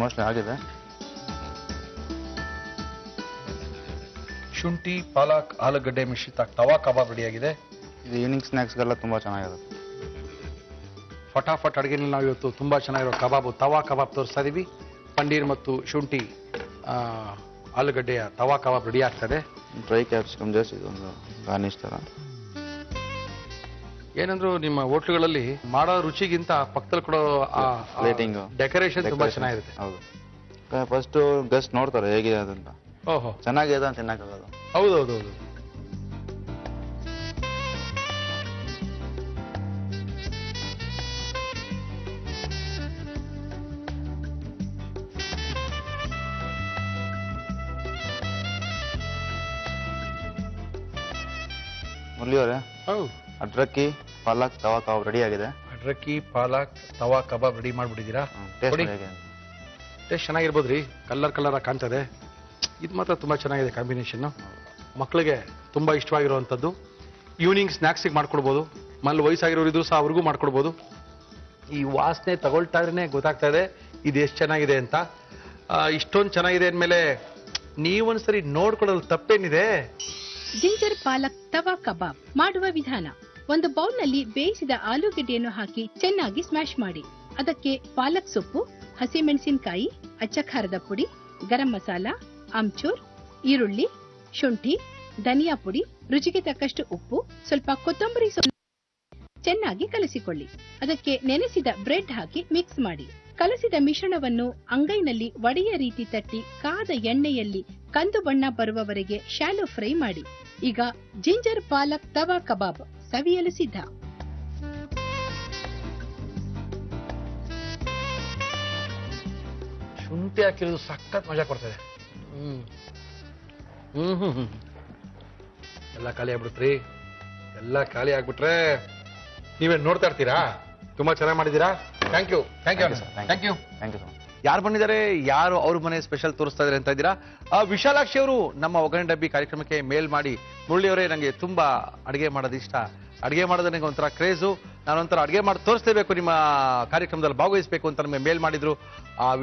ಮೋಸ್ಟ್ಲಿ ಆಗಿದೆ. ಶುಂಠಿ, ಪಾಲಕ್, ಆಲೂಗಡ್ಡೆ ಮಿಶ್ರಿತ ತವಾ ಕಬಾಬ್ ರೆಡಿಯಾಗಿದೆ. ಇದು ಈವ್ನಿಂಗ್ ಸ್ನ್ಯಾಕ್ಸ್ಗೆಲ್ಲ ತುಂಬ ಚೆನ್ನಾಗಿರುತ್ತೆ. ಫಟಾಫಟ್ ಅಡುಗೆನಲ್ಲಿ ನಾವು ಇವತ್ತು ತುಂಬ ಚೆನ್ನಾಗಿರೋ ಕಬಾಬು, ತವಾ ಕಬಾಬ್ ತೋರಿಸ್ತಾ ಇದೀವಿ. ಪನ್ನೀರ್ ಮತ್ತು ಶುಂಠಿ ಆಲೂಗಡ್ಡೆಯ ತವಾ ಕಬಾಬ್ ರೆಡಿ ಆಗ್ತದೆ. ಡ್ರೈ ಕ್ಯಾಪ್ಸಿಕಮ್ ಜಸ್ಟ್ ಇದೊಂದು ಗಾರ್ನಿಶ್ ಥರ. ಏನಂದ್ರು ನಿಮ್ಮ ಹೋಟ್ಲುಗಳಲ್ಲಿ ಮಾಡೋ ರುಚಿಗಿಂತ ಪಕ್ಕದಲ್ಲಿ ಕೊಡೋ ಪ್ಲೇಟಿಂಗ್, ಡೆಕೋರೇಷನ್ ತುಂಬಾ ಚೆನ್ನಾಗಿರುತ್ತೆ. ಹೌದು. ಫಸ್ಟ್ ಗೆಸ್ಟ್ ನೋಡ್ತಾರೆ ಹೇಗಿದೆ ಅದಂತ. ಓಹೋ, ಚೆನ್ನಾಗಿದೆ ಅಂತ ತಿನ್ನಕ್ಕಾಗಲ್ಲ. ಹೌದೌದು. ಮುರಳಿಯವರೇ, ಹೌದು, ಅಡ್ರಕ್ಕಿ ಪಾಲಕ್ ತವಾ ಕಬಾಬ್ ರೆಡಿ ಆಗಿದೆ. ಅಡ್ರಕ್ಕಿ ಪಾಲಕ್ ತವಾ ಕಬಾಬ್ ರೆಡಿ ಮಾಡ್ಬಿಟ್ಟಿದ್ದೀರಾ? ಟೇಸ್ಟ್ ಚೆನ್ನಾಗಿರ್ಬೋದ್ರಿ. ಕಲರ್ ಕಾಣ್ತದೆ. ಇದು ಮಾತ್ರ ತುಂಬಾ ಚೆನ್ನಾಗಿದೆ ಕಾಂಬಿನೇಷನ್. ಮಕ್ಕಳಿಗೆ ತುಂಬಾ ಇಷ್ಟವಾಗಿರುವಂಥದ್ದು. ಈವ್ನಿಂಗ್ ಸ್ನ್ಯಾಕ್ಸಿಗೆ ಮಾಡ್ಕೊಡ್ಬೋದು. ಮನೇಲಿ ವಯಸ್ಸಾಗಿರೋರು ಇದ್ರು ಸಹ ಅವ್ರಿಗೂ ಮಾಡ್ಕೊಡ್ಬೋದು. ಈ ವಾಸನೆ ತಗೊಳ್ತಾ ಇದ್ರೇನೆ ಗೊತ್ತಾಗ್ತಾ ಇದೆ ಇದು ಎಷ್ಟು ಚೆನ್ನಾಗಿದೆ ಅಂತ. ಇಷ್ಟೊಂದು ಚೆನ್ನಾಗಿದೆ ಅಂದಮೇಲೆ ನೀವೊಂದ್ಸರಿ ನೋಡ್ಕೊಳ್ಳೋದು ತಪ್ಪೇನಿದೆ? ಜಿಂಜರ್ ಪಾಲಕ್ ತವಾ ಕಬಾಬ್ ಮಾಡುವ ವಿಧಾನ: ಒಂದು ಬೌಲ್ನಲ್ಲಿ ಬೇಯಿಸಿದ ಆಲೂಗೆಡ್ಡೆಯನ್ನು ಹಾಕಿ ಚೆನ್ನಾಗಿ ಸ್ಮ್ಯಾಶ್ ಮಾಡಿ. ಅದಕ್ಕೆ ಪಾಲಕ್ ಸೊಪ್ಪು, ಹಸಿಮೆಣಸಿನಕಾಯಿ, ಅಚ್ಚ ಖಾರದ ಪುಡಿ, ಗರಂ ಮಸಾಲ, ಆಮ್ಚೂರ್, ಈರುಳ್ಳಿ, ಶುಂಠಿ, ಧನಿಯಾ ಪುಡಿ, ರುಚಿಗೆ ತಕ್ಕಷ್ಟು ಉಪ್ಪು, ಸ್ವಲ್ಪ ಕೊತ್ತಂಬರಿ ಸೊಪ್ಪು ಚೆನ್ನಾಗಿ ಕಲಸಿಕೊಳ್ಳಿ. ಅದಕ್ಕೆ ನೆನೆಸಿದ ಬ್ರೆಡ್ ಹಾಕಿ ಮಿಕ್ಸ್ ಮಾಡಿ. ಕಲಸಿದ ಮಿಶ್ರಣವನ್ನು ಅಂಗೈನಲ್ಲಿ ವಡೆಯ ರೀತಿ ತಟ್ಟಿ ಕಾದ ಎಣ್ಣೆಯಲ್ಲಿ ಕಂದು ಬಣ್ಣ ಬರುವವರೆಗೆ ಶಾಲೋ ಫ್ರೈ ಮಾಡಿ. ಈಗ ಜಿಂಜರ್ ಪಾಲಕ್ ತವಾ ಕಬಾಬ್ ಸವಿಯಲು ಸಿದ್ಧ. ಶುಂಠಿ ಹಾಕಿರೋದು ಸಖತ್ ಮಜಾ ಕೊಡ್ತದೆ. ಎಲ್ಲ ಖಾಲಿ ಆಗ್ಬಿಟ್ರಿ, ಎಲ್ಲ ಖಾಲಿ ಆಗ್ಬಿಟ್ರೆ ನೀವೇ ನೋಡ್ತಾ ಇರ್ತೀರಾ. ತುಂಬಾ ಚೆನ್ನಾಗಿ ಮಾಡಿದೀರಾ. Thank you thank you thank you. Thank you sir. ಯಾರು ಬಂದಿದ್ದಾರೆ, ಯಾರು ಅವ್ರ ಮನೆ ಸ್ಪೆಷಲ್ ತೋರಿಸ್ತಾ ಇದ್ದಾರೆ ಅಂತ ಇದ್ದೀರಾ? ವಿಶಾಲಾಕ್ಷಿ ಅವರು ನಮ್ಮ ಒಗ್ಗರಣೆ ಡಬ್ಬಿ ಕಾರ್ಯಕ್ರಮಕ್ಕೆ ಮೇಲ್ ಮಾಡಿ, ಮುರಳಿ ಅವರೇ ನನಗೆ ತುಂಬಾ ಅಡುಗೆ ಮಾಡೋದು ಇಷ್ಟ, ಅಡುಗೆ ಮಾಡೋದು ನನಗೆ ಒಂಥರ ಕ್ರೇಜು, ನಾನೊಂಥರ ಅಡುಗೆ ಮಾಡಿ ತೋರಿಸ್ಲೇಬೇಕು, ನಿಮ್ಮ ಕಾರ್ಯಕ್ರಮದಲ್ಲಿ ಭಾಗವಹಿಸಬೇಕು ಅಂತ ನಮಗೆ ಮೇಲ್ ಮಾಡಿದ್ರು.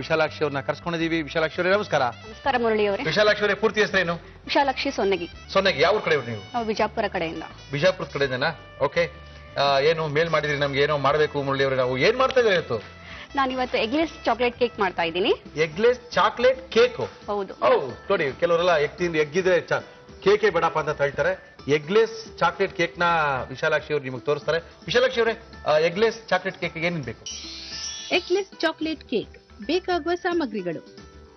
ವಿಶಾಲಾಕ್ಷಿ ಅವ್ರನ್ನ ಕರ್ಸ್ಕೊಂಡಿದೀವಿ. ವಿಶಾಲಾಕ್ಷಿ ಅವರೇ ನಮಸ್ಕಾರ. ನಮಸ್ಕಾರ ಮುರಳಿ ಅವರೇ. ವಿಶಾಲಾಕ್ಷಿ ಅವರೇ ಪೂರ್ತಿ ಹೆಸರೇನು? ವಿಶಾಲಾಕ್ಷಿ ಸೊನ್ನಗಿ. ಸೊನ್ನೆಗೆ ಯಾವ ಕಡೆ ನೀವು? ನಾವು ವಿಜಾಪುರ ಕಡೆಯಿಂದ. ಬಿಜಾಪುರದ ಕಡೆಯಿಂದನಾ? ಓಕೆ. ಏನು ಮೇಲ್ ಮಾಡಿದ್ರಿ ನಮ್ಗೆ, ಏನೋ ಮಾಡಬೇಕು ಮುರಳಿ ಅವರೇ, ನಾವು ಏನ್ ಮಾಡ್ತಾ ಇದ್ದೀರಾ ಇವತ್ತು? ನಾನು ಇವತ್ತು ಎಗ್ಲೆಸ್ ಚಾಕ್ಲೇಟ್ ಕೇಕ್ ಮಾಡ್ತಾ ಇದ್ದೀನಿ. Eggless chocolate cake? ಹೌದು. ನೋಡಿ, ಕೆಲವರೆಲ್ಲ ಎಗ್ಗಿದ್ರೆ ಕೇಕೆ ಬೇಡಪ್ಪ ಅಂತ ಹೇಳ್ತಾರೆ. ಎಗ್ಲೆಸ್ ಚಾಕ್ಲೇಟ್ ಕೇಕ್ ನ ವಿಶಾಲಾಕ್ಷಿ ಅವರು ನಿಮಗೆ ತೋರಿಸ್ತಾರೆ. ವಿಶಾಲಾಕ್ಷಿ ಅವರೇ, ಎಗ್ಲೆಸ್ ಚಾಕ್ಲೇಟ್ ಕೇಕ್ ಏನೇನು ಬೇಕು? ಎಗ್ಲೆಸ್ ಚಾಕ್ಲೇಟ್ ಕೇಕ್ ಬೇಕಾಗುವ ಸಾಮಗ್ರಿಗಳು: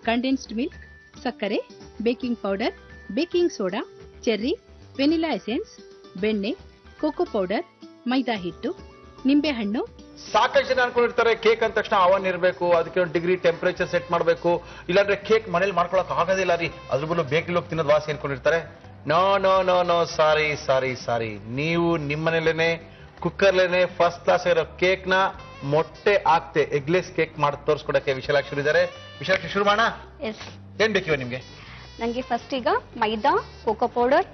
ಕಂಡೆನ್ಸ್ಡ್ ಮಿಲ್ಕ್, ಸಕ್ಕರೆ, baking powder, baking soda, cherry, vanilla essence, ಬೆಣ್ಣೆ, ಕೋಕೋ ಪೌಡರ್, ಮೈದಾ ಹಿಟ್ಟು, ನಿಂಬೆಹಣ್ಣು. ಸಾಕಷ್ಟು ಜನ ಅನ್ಕೊಂಡಿರ್ತಾರೆ ಕೇಕ್ ಅಂದ ತಕ್ಷಣ ಅವನ್ ಇರಬೇಕು, ಅದಕ್ಕೆ ಒಂದು ಡಿಗ್ರಿ ಟೆಂಪರೇಚರ್ ಸೆಟ್ ಮಾಡಬೇಕು, ಇಲ್ಲಾಂದ್ರೆ ಕೇಕ್ ಮನೇಲಿ ಮಾಡ್ಕೊಳಕ್ ಆಗೋದಿಲ್ಲ ರೀ, ಅದ್ರ ಬದಲು ಬೇಕರಿ ಹೋಗಿ ತಿನ್ನೋದು ವಾಸಿ ಅನ್ಕೊಂಡಿರ್ತಾರೆ. ನೋ ನೋ ನೋ ನೋ, ಸಾರಿ ಸಾರಿ ಸಾರಿ. ನೀವು ನಿಮ್ಮನೇಲೇನೆ ಕುಕ್ಕರ್ಲೇನೆ ಫಸ್ಟ್ ಕ್ಲಾಸ್ ಇರೋ ಕೇಕ್ ನ ಮೊಟ್ಟೆ ಹಾಕ್ತೆ ಎಗ್ಲೆಸ್ ಕೇಕ್ ಮಾಡಿ ತೋರಿಸ್ಕೊಡಕ್ಕೆ ವಿಶಾಲಾಕ್ಷಿ ಇದ್ದಾರೆ. ವಿಶಾಲಾಕ್ಷಿ ಶುರು ಮಾಡೋಣ. ಎಸ್. ಏನ್ ಬೇಕಿವ ನಿಮ್ಗೆ? ನಂಗೆ ಫಸ್ಟ್ ಈಗ ಮೈದಾ, ಕೋಕೋ ಪೌಡರ್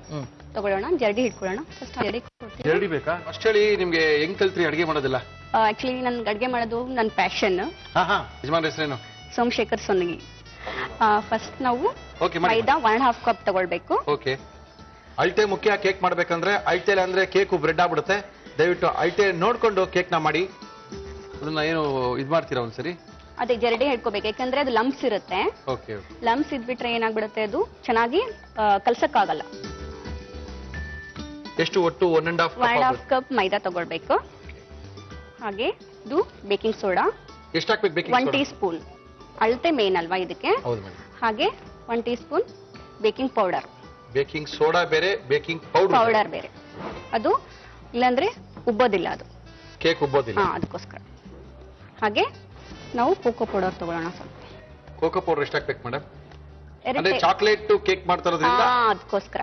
ತಗೊಳ್ಳೋಣ, ಜರಡಿ ಇಟ್ಕೊಳ್ಳೋಣ. ಫಸ್ಟ್ ಜರಡಿ ಬೇಕಾ? ಅಷ್ಟು ಹೇಳಿ, ನಿಮ್ಗೆ ಹೆಂಗ್ ಕಲ್ತ್ರಿ ಅಡಿಗೆ ಮಾಡೋದಿಲ್ಲ? ಆಕ್ಚುಲಿ ನನ್ಗೆ ಅಡ್ಗೆ ಮಾಡೋದು ನನ್ನ ಪ್ಯಾಷನ್. ಯಜಮಾನ್ ಹೆಸರೇನು? ಸೋಮಶೇಖರ್ ಸೊನ್ನಗಿ. ಫಸ್ಟ್ ನಾವು Okay, ಮೈದಾ 1.5 ಕಪ್ ತಗೊಳ್ಬೇಕು. ಓಕೆ. ಅಳತೆ ಮುಖ್ಯ ಕೇಕ್ ಮಾಡ್ಬೇಕಂದ್ರೆ. ಅಳತೆ ಅಂದ್ರೆ ಕೇಕು ಬ್ರೆಡ್ ಆಗ್ಬಿಡುತ್ತೆ. ದಯವಿಟ್ಟು ಅಳತೆ ನೋಡ್ಕೊಂಡು ಕೇಕ್ ನ ಮಾಡಿ. ಅದನ್ನ ಏನು ಇದ್ ಮಾಡ್ತೀರಾ ಒಂದ್ಸರಿ? ಅದೇ ಜರಡಿ ಹಿಡ್ಕೋಬೇಕು, ಯಾಕಂದ್ರೆ ಅದು ಲಂಪ್ಸ್ ಇರುತ್ತೆ. ಓಕೆ. ಲಂಪ್ಸ್ ಇದ್ಬಿಟ್ರೆ ಏನಾಗ್ಬಿಡುತ್ತೆ, ಅದು ಚೆನ್ನಾಗಿ ಕಲ್ಸಕ್ಕಾಗಲ್ಲ. ಎಷ್ಟು ಒಟ್ಟು? 1.5 ಕಪ್ ಮೈದಾ ತಗೊಳ್ಬೇಕು. ಹಾಗೆ ಇದು ಬೇಕಿಂಗ್ ಸೋಡಾ ಎಷ್ಟು ಹಾಕ್ಬೇಕು? Baking 1 tea spoon. ಅಳತೆ ಮೇನ್ ಅಲ್ವಾ ಇದಕ್ಕೆ? ಹೌದು ಮೇಡಮ್. ಹಾಗೆ 1 teaspoon baking powder. Baking soda ಬೇರೆ, ಬೇಕಿಂಗ್ ಪೌಡರ್ ಬೇರೆ. ಅದು ಇಲ್ಲಾಂದ್ರೆ ಉಬ್ಬೋದಿಲ್ಲ, ಅದು ಕೇಕ್ ಉಬ್ಬೋದಿಲ್ಲ. ಅದಕ್ಕೋಸ್ಕರ. ಹಾಗೆ ನಾವು ಕೋಕೋ ಪೌಡರ್ ತಗೊಳ್ಳೋಣ ಸ್ವಲ್ಪ. ಕೋಕೋ ಪೌಡರ್ ಎಷ್ಟು ಹಾಕ್ಬೇಕು ಮೇಡಮ್? ಅಂದ್ರೆ ಚಾಕ್ಲೇಟ್ ಕೇಕ್ ಮಾಡ್ತಾ ಇರೋದ್ರಿಂದ ಅದಕ್ಕೋಸ್ಕರ,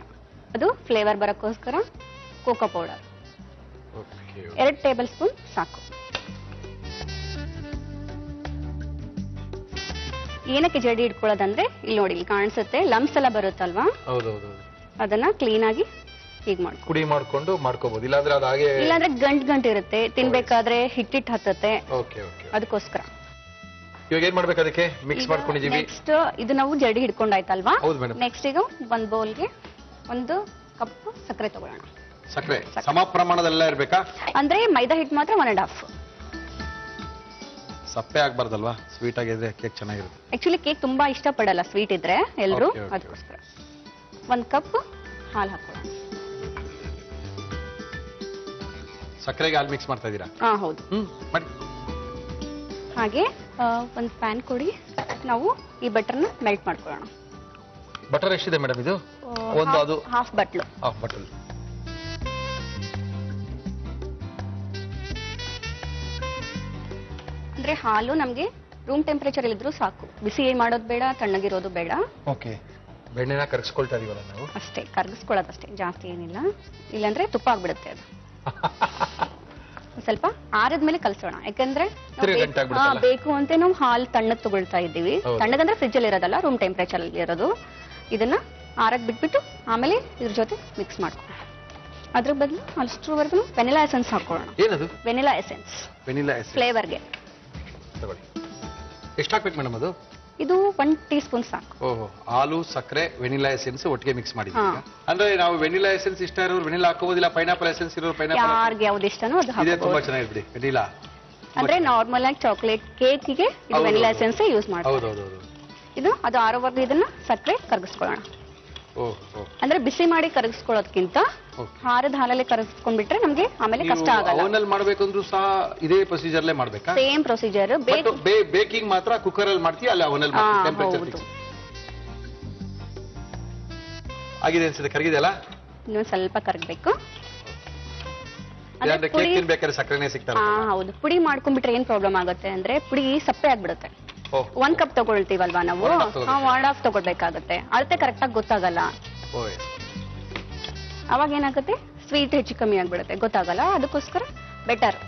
ಅದು ಫ್ಲೇವರ್ ಬರೋಕ್ಕೋಸ್ಕರ ಕೋಕೋ ಪೌಡರ್ 2 ಟೇಬಲ್ ಸ್ಪೂನ್ ಸಾಕು. ಏನಕ್ಕೆ ಜಡಿ ಇಟ್ಕೊಳ್ಳೋದಂದ್ರೆ, ಇಲ್ಲಿ ನೋಡಿ, ಇಲ್ಲಿ ಕಾಣಿಸುತ್ತೆ ಲಂಪ್ಸ್ ಎಲ್ಲ ಬರುತ್ತಲ್ವಾ, ಹೌದೌದು, ಅದನ್ನ ಕ್ಲೀನ್ ಆಗಿ ಹೀಗೆ ಮಾಡ್ಕೊ ಕುಡಿ ಮಾಡ್ಕೊಂಡು ಮಾಡ್ಕೋಬಹುದು. ಇಲ್ಲಾಂದ್ರೆ ಅದು ಹಾಗೆ, ಇಲ್ಲಾಂದ್ರೆ ಗಂಟು ಇರುತ್ತೆ, ತಿನ್ಬೇಕಾದ್ರೆ ಹಿಟ್ಟಿಟ್ಟು ಹತ್ತತ್ತೆ. Okay okay. ಅದಕ್ಕೋಸ್ಕರ ಇವಾಗ ಏನ್ ಮಾಡ್ಬೇಕು? ಅದಕ್ಕೆ ಮಿಕ್ಸ್ ಮಾಡ್ಕೊಂಡಿದೀವಿ. ನೆಕ್ಸ್ಟ್ ಇದು ನಾವು ಜಡಿ ಹಿಡ್ಕೊಂಡಾಯ್ತಲ್ವಾ. ಹೌದು ಮೇಡಮ್. ನೆಕ್ಸ್ಟ್ ಈಗ ಒಂದ್ ಬೌಲ್ಗೆ 1 ಕಪ್ ಸಕ್ಕರೆ ತಗೊಳ್ಳೋಣ. ಸಕ್ಕರೆ ಸಮ ಪ್ರಮಾಣದಲ್ಲ ಇರ್ಬೇಕಾ? ಅಂದ್ರೆ ಮೈದಾ ಹಿಟ್ಟು ಮಾತ್ರ 1.5. ಸಪ್ಪೆ ಆಗ್ಬಾರ್ದಲ್ವಾ? ಸ್ವೀಟ್ ಆಗಿದ್ರೆ ಕೇಕ್ ಚೆನ್ನಾಗಿರುತ್ತೆ. ಆಕ್ಚುಲಿ ಕೇಕ್ ತುಂಬಾ ಇಷ್ಟ ಪಡಲ್ಲ ಸ್ವೀಟ್ ಇದ್ರೆ ಎಲ್ರು. Okay, okay. ಅದಕ್ಕೋಸ್ಕರ 1 ಕಪ್ ಹಾಲು ಹಾಕೊಳ್ಳೋಣ. ಸಕ್ಕರೆಗೆ ಹಾಲು ಮಿಕ್ಸ್ ಮಾಡ್ತಾ ಇದ್ದೀರಾ? ಹೌದು. ಮಾಡಿ. ಹಾಗೆ ಒಂದು ಪ್ಯಾನ್ ಕೊಡಿ, ನಾವು ಈ ಬಟರ್ನ ಮೆಲ್ಟ್ ಮಾಡ್ಕೊಳ್ಳೋಣ. ಬಟರ್ ಎಷ್ಟಿದೆ ಮೇಡಮ್ ಇದು? ಒಂದು ಅದು ಹಾಫ್ ಬಟ್ಲು. ಹಾಫ್ ಬಟಲ್. ಅಂದ್ರೆ ಹಾಲು ನಮ್ಗೆ ರೂಮ್ ಟೆಂಪರೇಚರ್ ಇಲ್ಲಿದ್ರು ಸಾಕು, ಬಿಸಿ ಮಾಡೋದು ಬೇಡ, ತಣ್ಣಗಿರೋದು ಬೇಡ. ಓಕೆ. ಬೆಣ್ಣೆನ ಕರಗಿಸ್ಕೊಳ್ತಾ ಇದೀವಲ್ಲ ನಾವು? ಅಷ್ಟೇ, ಕರಗಿಸ್ಕೊಳ್ಳೋದಷ್ಟೇ, ಜಾಸ್ತಿ ಏನಿಲ್ಲ. ಇಲ್ಲಾಂದ್ರೆ ತುಪ್ಪ ಆಗ್ಬಿಡುತ್ತೆ ಅದು. ಸ್ವಲ್ಪ ಆರದ್ಮೇಲೆ ಕಲ್ಸೋಣ, ಯಾಕಂದ್ರೆ ಬೇಕು ಅಂತ ನಾವು ಹಾಲು ತಣ್ಣಗ್ ತಗೊಳ್ತಾ ಇದ್ದೀವಿ. ತಣ್ಣಗಂದ್ರೆ ಫ್ರಿಜ್ ಅಲ್ಲಿ ಇರೋದಲ್ಲ, ರೂಮ್ ಟೆಂಪರೇಚರ್ ಅಲ್ಲಿ ಇರೋದು. ಇದನ್ನ ಆರಕ್ ಬಿಟ್ಬಿಟ್ಟು ಆಮೇಲೆ ಇದ್ರ ಜೊತೆ ಮಿಕ್ಸ್ ಮಾಡ್ಕೊಳ್ಳೋಣ. ಅದ್ರ ಬದಲು ಅಷ್ಟರವರೆಗೂ ವೆನಿಲಾ ಎಸೆನ್ಸ್ ಹಾಕೊಳ್ಳೋಣ. ಏನದು? Vanilla essence. ವೆನಿಲಾ ಎಸೆನ್ಸ್ ಫ್ಲೇವರ್ಗೆ ತಗೊಳ್ಳಿ. ಎಷ್ಟು ಹಾಕ್ಬೇಕು ಮೇಡಮ್ ಅದು? ಇದು 1 ಟೀ ಸ್ಪೂನ್ ಸಾಕು. ಓಹೋ. ಹಾಲು, ಸಕ್ಕರೆ, ವೆನಿಲಾ ಎಸೆನ್ಸ್ ಒಟ್ಟಿಗೆ ಮಿಕ್ಸ್ ಮಾಡಿದ್ದೀವಿ. ಅಂದ್ರೆ ನಾವು ವೆನಿಲಾ ಎಸೆನ್ಸ್ ಇಷ್ಟ ಇರೋರು ವೆನಿಲಾ ಹಾಕೋದಿಲ್ಲ, ಪೈನಾಪಲ್ ಎಸೆನ್ಸ್ ಇರೋರು ಪೈನಾಪಲ್. ಯಾರಿಗೆ ಯಾವ್ದು ಇಷ್ಟನೋ ಅದು ಇದೇ ತುಂಬಾ ಹಾಕಬಹುದು. ಚೆನ್ನಾಗಿರ್ಬಿಡಿ ವೆನಿಲಾ. ಅಂದ್ರೆ ನಾರ್ಮಲ್ ಆಗಿ ಚಾಕ್ಲೇಟ್ ಕೇಕಿಗೆ ಇದು ವೆನಿಲಾ ಎಸೆನ್ಸ್ ಯೂಸ್ ಮಾಡ್ತೀವಿ. ಹೌದೌದು. ಅದು ಆರೋವರೆಗೂ ಇದನ್ನ ಸಕ್ಕರೆ ಕರಗಿಸ್ಕೊಳ್ಳೋಣ. ಅಂದ್ರೆ ಬಿಸಿ ಮಾಡಿ ಕರಗಿಸ್ಕೊಳ್ಳೋದಕ್ಕಿಂತ ಹಾರದ ಹಾಲಲ್ಲಿ ಕರಗಿಸ್ಕೊಂಡ್ಬಿಟ್ರೆ ನಮ್ಗೆ ಆಮೇಲೆ ಕಷ್ಟ ಆಗಲ್ಲ. ಅವನಲ್ಲಿ ಮಾಡ್ಬೇಕಂದ್ರೂ ಸಹ ಇದೇ ಪ್ರೊಸೀಜರ್ಲೇ ಮಾಡ್ಬೇಕಾ? Same procedure. ಬೇಕಿಂಗ್ ಮಾತ್ರ ಕುಕ್ಕರ್ ಅಲ್ಲಿ ಮಾಡ್ತೀವಿ, ಅಲ್ಲಿ ಅವನಲ್ಲಿ ಟೆಂಪರೇಚರ್ ಆಗಿದೆ ಅನ್ಸುತ್ತೆ. ಕರಗಿದೆಯಲ್ಲ? ಇನ್ನೊಂದ್ ಸ್ವಲ್ಪ ಕರಗಬೇಕು. ಕೇಕ್ ತಿನ್ಬೇಕಾದ್ರೆ ಸಕ್ಕರೆನೇ ಸಿಗ್ತಾರೆ. ಹೌದು. ಪುಡಿ ಮಾಡ್ಕೊಂಡ್ಬಿಟ್ರೆ ಏನ್ ಪ್ರಾಬ್ಲಮ್ ಆಗುತ್ತೆ ಅಂದ್ರೆ ಪುಡಿ ಸಪ್ಪೆ ಆಗ್ಬಿಡುತ್ತೆ. 1 ಕಪ್ ತಗೊಳ್ತೀವಲ್ವಾ ನಾವು, 1.5 ತಗೊಳ್ಬೇಕಾಗತ್ತೆ. ಅಳತೆ ಕರೆಕ್ಟ್ ಆಗಿ ಗೊತ್ತಾಗಲ್ಲ. ಅವಾಗ ಏನಾಗುತ್ತೆ, ಸ್ವೀಟ್ ಹೆಚ್ಚು ಕಮ್ಮಿ ಆಗ್ಬಿಡುತ್ತೆ, ಗೊತ್ತಾಗಲ್ಲ. ಅದಕ್ಕೋಸ್ಕರ ಬೆಟರ್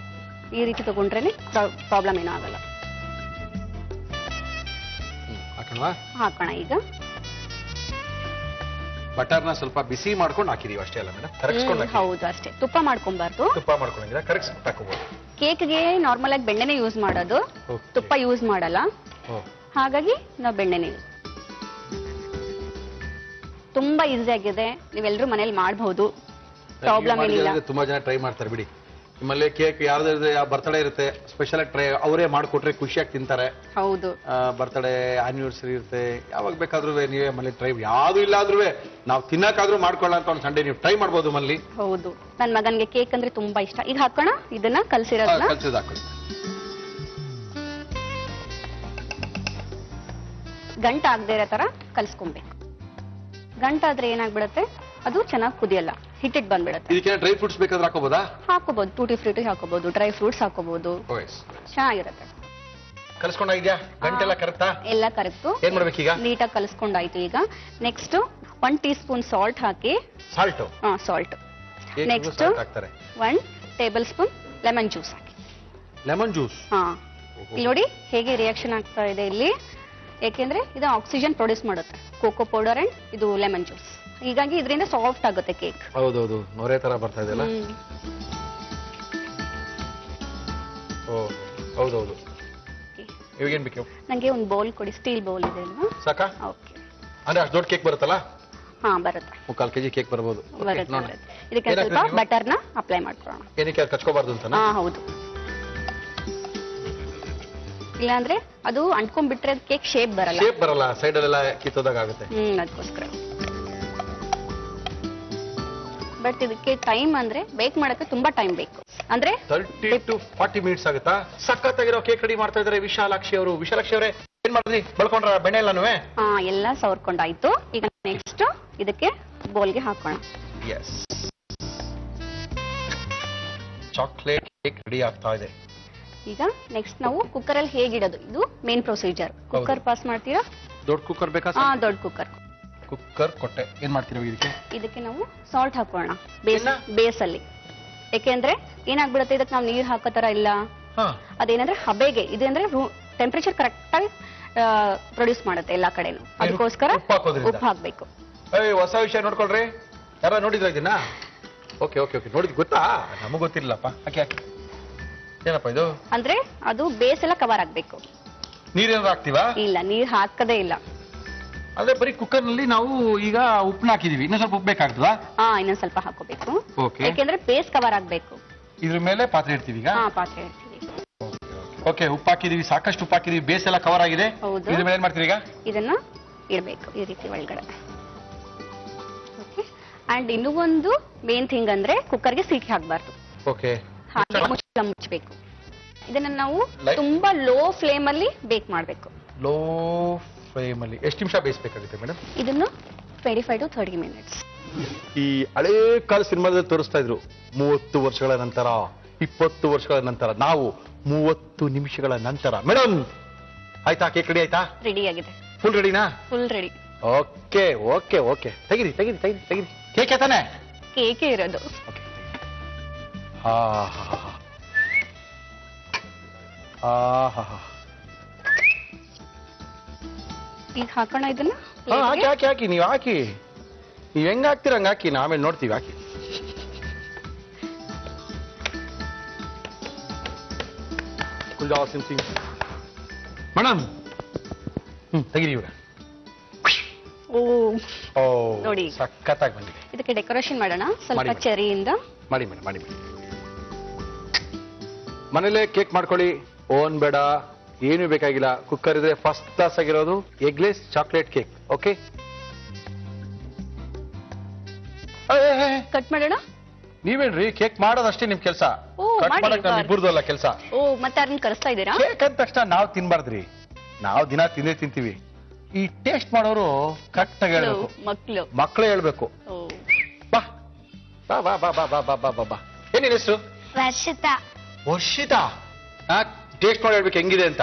ಈ ರೀತಿ ತಗೊಂಡ್ರೇನೆ ಪ್ರಾಬ್ಲಮ್ ಏನೂ ಆಗಲ್ಲ. ಹಾಕೋಣ. ಈಗ ಬಟರ್ನ ಸ್ವಲ್ಪ ಬಿಸಿ ಮಾಡ್ಕೊಂಡು ಹಾಕಿದೀವಿ ಅಷ್ಟೇ ಅಲ್ಲ ಮೇಡಮ್? ಕರಗಿಸ್ಕೊಂಡು. ಹೌದು, ಅಷ್ಟೇ. ತುಪ್ಪ ಮಾಡ್ಕೊಂಬಾರ್ದು. ತುಪ್ಪ ಮಾಡ್ಕೊಂಡಿದ್ದೀರಾ, ಕರಗಿಸ್ಬಿಟ್ಟು ಹಾಕೋಬಹುದು. ಕೇಕ್ಗೆ ನಾರ್ಮಲ್ ಆಗಿ ಬೆಣ್ಣೆನೆ ಯೂಸ್ ಮಾಡೋದು, ತುಪ್ಪ ಯೂಸ್ ಮಾಡಲ್ಲ. ಹಾಗಾಗಿ ನಾವು ಬೆಣ್ಣೆನೆ ಯೂಸ್. ತುಂಬಾ ಈಸಿ ಆಗಿದೆ, ನೀವೆಲ್ಲರೂ ಮನೇಲಿ ಮಾಡಬಹುದು, ಪ್ರಾಬ್ಲಮ್ ಏನಿಲ್ಲ. ತುಂಬಾ ಜನ ಟ್ರೈ ಮಾಡ್ತಾರೆ ಬಿಡಿ. ನಿಮ್ಮಲ್ಲಿ ಕೇಕ್ ಯಾವ್ದಾದ್ರು ಬರ್ತಡೇ ಇರುತ್ತೆ, ಸ್ಪೆಷಲ್ ಆಗಿ ಟ್ರೈ ಅವರೇ ಮಾಡ್ಕೊಟ್ರೆ ಖುಷಿಯಾಗಿ ತಿಂತಾರೆ. ಹೌದು. ಬರ್ತಡೇ ಆನಿವರ್ಸರಿ ಇರುತ್ತೆ, ಯಾವಾಗ ಬೇಕಾದ್ರೂ ನೀವೇ ಮನೇಲಿ ಟ್ರೈ, ಯಾವ್ದು ಇಲ್ಲಾದ್ರೂ ನಾವು ತಿನ್ನಕ್ಕಾದ್ರೂ ಮಾಡ್ಕೊಳ್ಳ ಅಂತ ಒಂದು ಸಂಡೇ ನೀವು ಟ್ರೈ ಮಾಡ್ಬೋದು ಮನೇಲಿ. ಹೌದು. ನನ್ನ ಮಗನ್ಗೆ ಕೇಕ್ ಅಂದ್ರೆ ತುಂಬಾ ಇಷ್ಟ. ಈಗ ಹಾಕೋಣ ಇದನ್ನ ಕಲ್ಸಿರೋದನ್ನ. ಕಲ್ಸಿದ್ ಹಾಕೊಳ್ಳಿ. ಗಂಟ ಆಗದೆ ಇರೋ ತರ ಕಲ್ಸ್ಕೊಬೇಕು. ಗಂಟಾದ್ರೆ ಏನಾಗ್ಬಿಡುತ್ತೆ, ಅದು ಚೆನ್ನಾಗಿ ಕುದಿಯಲ್ಲ, ಹಿಟ್ಟಿಟ್ ಬಂದ್ಬಿಡುತ್ತೆ. ಇದಕ್ಕೆ ಡ್ರೈ ಫ್ರೂಟ್ಸ್ ಬೇಕಾದ್ರೆ ಹಾಕೋಬಹುದಾ? ಹಾಕೋಬಹುದು. ಟೂಟಿ ಫ್ರೂಟಿ ಹಾಕೋಬಹುದು, ಡ್ರೈ ಫ್ರೂಟ್ಸ್ ಹಾಕೋಬಹುದು, ಚೆನ್ನಾಗಿರುತ್ತೆ. ಕಲ್ಸ್ಕೊಂಡಾಗಿದ್ಯಾ? ಗಂಟೆಲ್ಲ ಕರೆಕ್ಟಾ? ಎಲ್ಲ ಕರೆಕ್ಟು. ಏನ್ ಮಾಡ್ಬೇಕೀಗ? ನೀಟಾಗಿ ಕಲ್ಸ್ಕೊಂಡಾಯ್ತು. ಈಗ ನೆಕ್ಸ್ಟ್ 1 ಟೀ ಸ್ಪೂನ್ ಸಾಲ್ಟ್ ಹಾಕಿ. Salt? Salt. Next 1 tablespoon lemon juice ಹಾಕಿ. Lemon juice? ಇಲ್ಲಿ ನೋಡಿ ಹೇಗೆ ರಿಯಾಕ್ಷನ್ ಆಗ್ತಾ ಇದೆ ಇಲ್ಲಿ. ಯಾಕೆಂದ್ರೆ ಇದು ಆಕ್ಸಿಜನ್ ಪ್ರೊಡ್ಯೂಸ್ ಮಾಡುತ್ತೆ, ಕೋಕೋ ಪೌಡರ್ ಅಂಡ್ ಇದು ಲೆಮನ್ ಜ್ಯೂಸ್. ಹೀಗಾಗಿ ಇದರಿಂದ ಸಾಫ್ಟ್ ಆಗುತ್ತೆ ಕೇಕ್. ಹೌದೌದು, ನೊರೆ ತರ ಬರ್ತಾ ಇದೆಯಲ್ಲ. ಹೌದೌದು. ಇವಾಗೇನ್ ಬೇಕು? ನಂಗೆ ಒಂದು ಬೌಲ್ ಕೊಡಿ, ಸ್ಟೀಲ್ ಬೌಲ್ ಇದೆ ಅಲ್ವಾ? ಸಾಕಾ? ಓಕೆ. ಅಂದ್ರೆ ಅಷ್ಟು ದೊಡ್ಡ ಕೇಕ್ ಬರುತ್ತಲ್ಲ? ಬರುತ್ತೆ. 3/4 kg ಕೇಕ್ ಬರಬಹುದು. ಇದಕ್ಕೆ ಸ್ವಲ್ಪ ಬಟರ್ನ ಅಪ್ಲೈ ಮಾಡ್ಕೊಳ್ಳೋಣ. ಏನಕ್ಕೆ ಕಚ್ಕೋಬಾರ್ದು ಅಂತ? ಹೌದು. ಇಲ್ಲಾಂದ್ರೆ ಅದು ಅಂಟ್ಕೊಂಡ್ಬಿಟ್ರೆ ಕೇಕ್ ಶೇಪ್ ಬರಲ್ಲ. ಶೇಪ್ ಬರಲ್ಲ, ಸೈಡ್ ಅಲ್ಲೆಲ್ಲ ಕಿತ್ತೋದಾಗ ಆಗುತ್ತೆ. ಅದಕ್ಕೋಸ್ಕರ. ಬಟ್ ಇದಕ್ಕೆ ಟೈಮ್ ಅಂದ್ರೆ ಬೇಕ್ ಮಾಡಕ್ಕೆ ತುಂಬಾ ಟೈಮ್ ಬೇಕು. ಅಂದ್ರೆ 30 to 40 ಮಿನಿಟ್ಸ್ ಆಗುತ್ತಾ? ಸಖತ್ತಾಗಿರೋ ಕೇಕ್ ರೆಡಿ ಮಾಡ್ತಾ ಇದ್ದಾರೆ ವಿಶಾಲಾಕ್ಷಿ ಅವರು. ವಿಶಾಲಾಕ್ಷಿ ಅವರೇ, ಏನ್ ಮಾಡಿದ್ರಿ? ಬಳ್ಕೊಂಡ್ರ ಬೆಣ್ಣೆ ಎಲ್ಲಾನು? ಎಲ್ಲ ಸವರ್ಕೊಂಡಾಯ್ತು. ಈಗ ನೆಕ್ಸ್ಟ್ ಇದಕ್ಕೆ ಬೌಲ್ಗೆ ಹಾಕೋಣ. ಎಸ್, ಚಾಕ್ಲೇಟ್ ಕೇಕ್ ರೆಡಿ ಆಗ್ತಾ ಇದೆ. ಈಗ ನೆಕ್ಸ್ಟ್ ನಾವು ಕುಕ್ಕರ್ ಅಲ್ಲಿ ಹೇಗಿಡೋದು, ಇದು ಮೇನ್ ಪ್ರೊಸೀಜರ್. ಕುಕ್ಕರ್ ಪಾಸ್ ಮಾಡ್ತೀರಾ? ದೊಡ್ಡ ಕುಕ್ಕರ್ ಬೇಕಾ? ದೊಡ್ಡ ಕುಕ್ಕರ್. ಕುಕ್ಕರ್ ಕೊಟ್ಟೆ. ಏನ್ ಮಾಡ್ತೀರಾ ಇದಕ್ಕೆ ನಾವು ಸಾಲ್ಟ್ ಹಾಕೋಣ ಬೇಸ್ ಅಲ್ಲಿ. ಯಾಕೆಂದ್ರೆ ಏನಾಗ್ಬಿಡುತ್ತೆ, ಇದಕ್ಕೆ ನಾವು ನೀರ್ ಹಾಕೋ ತರ ಇಲ್ಲ. ಅದೇನಂದ್ರೆ ಹಬೆಗೆ ಇದೆ ಅಂದ್ರೆ ಟೆಂಪರೇಚರ್ ಕರೆಕ್ಟ್ ಆಗಿ ಪ್ರೊಡ್ಯೂಸ್ ಮಾಡುತ್ತೆ ಎಲ್ಲಾ ಕಡೆನೂ. ಅದಕ್ಕೋಸ್ಕರ ಉಪ್ಪು ಹಾಕ್ಬೇಕು. ಹೊಸ ವಿಷಯ ನೋಡ್ಕೊಳ್ರಿ. ಯಾರ ನೋಡಿದ್ರ ಇದನ್ನ? ಓಕೆ ಓಕೆ ಓಕೆ, ನೋಡಿದ್ ಗೊತ್ತಾ? ನಮಗ್ ಗೊತ್ತಿರ್ಲಪ್ಪ. ಹಾಕಿ ಹಾಕಿ. ಏನಪ್ಪ ಇದು? ಅಂದ್ರೆ ಅದು ಬೇಸ್ ಎಲ್ಲ ಕವರ್ ಆಗ್ಬೇಕು. ನೀರೇನಾದ್ರು ಹಾಕ್ತಿವಾ? ಇಲ್ಲ, ನೀರ್ ಹಾಕದೇ ಇಲ್ಲ. ಅದೇ ಬರೀ ಕುಕ್ಕರ್ ನಲ್ಲಿ ನಾವು ಈಗ ಉಪ್ಪನ್ನ ಹಾಕಿದೀವಿ, ಇನ್ನೊಂದ್ ಸ್ವಲ್ಪ ಉಪ್ಪು ಬೇಕಾಗ್ತದಾ? ಇನ್ನೊಂದ್ ಸ್ವಲ್ಪ ಹಾಕೋಬೇಕು. ಯಾಕೆಂದ್ರೆ ಬೇಸ್ ಕವರ್ ಆಗ್ಬೇಕು. ಇದ್ರ ಮೇಲೆ ಪಾತ್ರೆ ಇಡ್ತೀವಿ ಈಗ? ಪಾತ್ರೆ ಇಡ್ತೀವಿ. ಓಕೆ, ಉಪ್ಪು ಹಾಕಿದೀವಿ, ಸಾಕಷ್ಟು ಉಪ್ಪು ಹಾಕಿದೀವಿ, ಬೇಸ್ ಎಲ್ಲ ಕವರ್ ಆಗಿದೆ. ಇದ್ರ ಮೇಲೆ ಏನ್ ಮಾಡ್ತೀವಿ ಈಗ? ಇದನ್ನ ಇಡಬೇಕು ಈ ರೀತಿ ಒಳಗಡೆ. ಓಕೆ. ಅಂಡ್ ಇನ್ನೂ ಒಂದು ಮೇನ್ ಥಿಂಗ್ ಅಂದ್ರೆ ಕುಕ್ಕರ್ಗೆ ಸೀಟಿ ಹಾಕಬಾರ್ದು. ಓಕೆ. ಹಾಗೆ ಮುಚ್ಚಬೇಕು. ಇದನ್ನ ನಾವು ತುಂಬಾ ಲೋ ಫ್ಲೇಮ್ ಅಲ್ಲಿ ಬೇಕ್ ಮಾಡಬೇಕು. ಲೋ ಫ್ಲೇಮ್ ಅಲ್ಲಿ ಎಷ್ಟು ನಿಮಿಷ ಬೇಯಿಸಬೇಕಾಗುತ್ತೆ ಮೇಡಮ್? ಇದನ್ನು 25 to 30 ಮಿನಿಟ್ಸ್. ಈ ಹಳೇ ಕಾಲ ಸಿನಿಮಾದಲ್ಲಿ ತೋರಿಸ್ತಾ ಇದ್ರು 30 ವರ್ಷಗಳ ನಂತರ, 20 ವರ್ಷಗಳ ನಂತರ. ನಾವು 30 ನಿಮಿಷಗಳ ನಂತರ. ಮೇಡಮ್ ಆಯ್ತಾ? ಕೇಕ್ ರೆಡಿ ಆಯ್ತಾ? ರೆಡಿ ಆಗಿದೆ. ಫುಲ್ ರೆಡಿನಾ? Full ready. Okay okay okay, ತೆಗಿರಿ ತೆಗಿರಿ ತೆಗಿರಿ ತೆಗಿರಿ. ಕೇಕ್ ತಾನೆ? ಕೇಕೆ ಇರೋದು. ಈಗ ಹಾಕೋಣ ಇದನ್ನ. ಹಾಕಿ ಹಾಕಿ ಹಾಕಿ, ನೀವು ಹಾಕಿ. ನೀವ್ ಹೆಂಗ್ ಹಾಕ್ತೀರ ಹಂಗ ಹಾಕಿ, ಆಮೇಲೆ ನೋಡ್ತೀವಿ. ಹಾಕಿ. ಕುಲ್ಜಾರ್ ಸಿಂಗ್ ಮೇಡಮ್, ತೆಗಿರಿ ಇವ್ರ. ಓ ನೋಡಿ, ಸಖತ್ತಾಗಿ ಬಂದಿದೆ. ಇದಕ್ಕೆ ಡೆಕೋರೇಷನ್ ಮಾಡೋಣ ಸ್ವಲ್ಪ ಚೆರಿಯಿಂದ. ಮಾಡಿ ಮೇಡಮ್, ಮಾಡಿ ಮೇಡಮ್. ಮನೇಲೆ ಕೇಕ್ ಮಾಡ್ಕೊಳ್ಳಿ, ಓನ್ ಬೇಡ, ಏನು ಬೇಕಾಗಿಲ್ಲ, ಕುಕ್ಕರ್ ಇದ್ರೆ ಫಸ್ಟ್ ಕ್ಲಾಸ್ ಆಗಿರೋದು eggless chocolate cake. Okay, cut ಮಾಡೋಣ. ನೀವೇನ್ರಿ ಕೇಕ್ ಮಾಡೋದಷ್ಟೇ ನಿಮ್ ಕೆಲಸ, ಓ, ಕಟ್ ಮಾಡಿ ಮಾಡಕ್ ನಮ್ ಇಬ್ಬರದು ಅಲ್ಲ ಕೆಲಸ. ಓ, ಮತ್ತೆ ಯಾರನ್ನ ಕರೆಸ್ತಾ ಇದ್ದೀರಾ? ಕೇಕ್ ಅಂದ ತಕ್ಷಣ ನಾವು ತಿನ್ಬಾರ್ದ್ರಿ, ನಾವು ದಿನ ತಿಂತೀವಿ. ಈ ಟೇಸ್ಟ್ ಮಾಡೋರು ಕರೆಕ್ಟ್ ಆಗಿ ಹೇಳ್ಬೇಕು, ಮಕ್ಕಳೇ ಹೇಳ್ಬೇಕು. ಬಾ ಬಾ ಬಾ ಬಾ ಬಾ ಬಾ ಬಾ ಬಾ ಬಾ. ಏನೇನು ಹೆಸರು? ವರ್ಷಿತಾ. ಟೇಸ್ಟ್ ಮಾಡಿ ಹೇಳ್ಬೇಕು ಹೆಂಗಿದೆ ಅಂತ.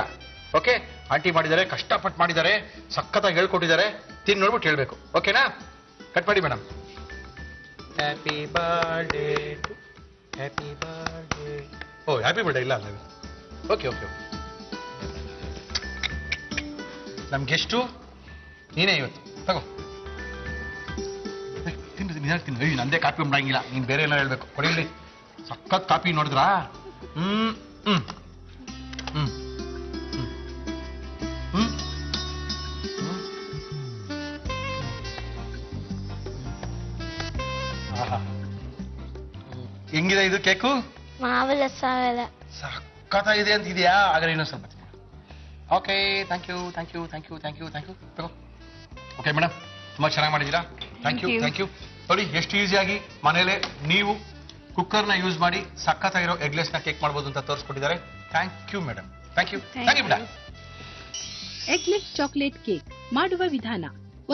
ಓಕೆ, ಆಂಟಿ ಮಾಡಿದ್ದಾರೆ, ಕಷ್ಟಪಟ್ಟು ಮಾಡಿದ್ದಾರೆ, ಸಖತ್ತಾಗಿ ಹೇಳ್ಕೊಟ್ಟಿದ್ದಾರೆ, ತಿನ್ ನೋಡ್ಬಿಟ್ಟು ಹೇಳ್ಬೇಕು. ಓಕೆನಾ? ಕಟ್ ಮಾಡಿ madam. Happy birthday to happy birthday. ಓ, ಹ್ಯಾಪಿ ಬರ್ಡೇ ಇಲ್ಲ ಅಲ್ಲ. ಓಕೆ ಓಕೆ, ನಮ್ಗೆ ಎಷ್ಟು ನೀನೇ ಇವತ್ತು ತಗೋ. ತಿನ್ನು, ನಂದೇ ಕಾಪಿ ಮಾಡಂಗಿಲ್ಲ, ನೀನ್ ಬೇರೆ ಏನೋ ಹೇಳ್ಬೇಕು. ಕೊಡಿಲಿ, ಸಖತ್ ಕಾಪಿ ನೋಡಿದ್ರಾ? ಹ್ಮ್ ಹ್ಮ್ ಹ್ಮ್ ಹ್ಮ್ ಹೆಂಗಿದೆ ಇದು ಕೇಕು? ಸಖತ್ತಾಗಿದೆ ಅಂತಿದ್ಯಾ? ಹಾಗಾದ್ರೆ ಇನ್ನೊಂದು ಸ್ವಲ್ಪ. Okay, thank you thank you thank you thank you thank you. ತಗೋ. ಓಕೆ ಮೇಡಮ್, ತುಂಬಾ ಚೆನ್ನಾಗಿ ಮಾಡಿದ್ದೀರಾ. Thank you thank you. ನೋಡಿ ಎಷ್ಟು ಈಸಿಯಾಗಿ ಮನೇಲೆ ನೀವು ಕುಕ್ಕರ್ನ ಯೂಸ್ ಮಾಡಿ ಸಖತ್ತಾಗಿರೋ ಎಗ್ಲೆಸ್ನ ಕೇಕ್ ಮಾಡ್ಬೋದು ಅಂತ ತೋರಿಸ್ಕೊಟ್ಟಿದ್ದಾರೆ. Thank you madam, thank you thank you madam. Eggless chocolate cake ಮಾಡುವ ವಿಧಾನ: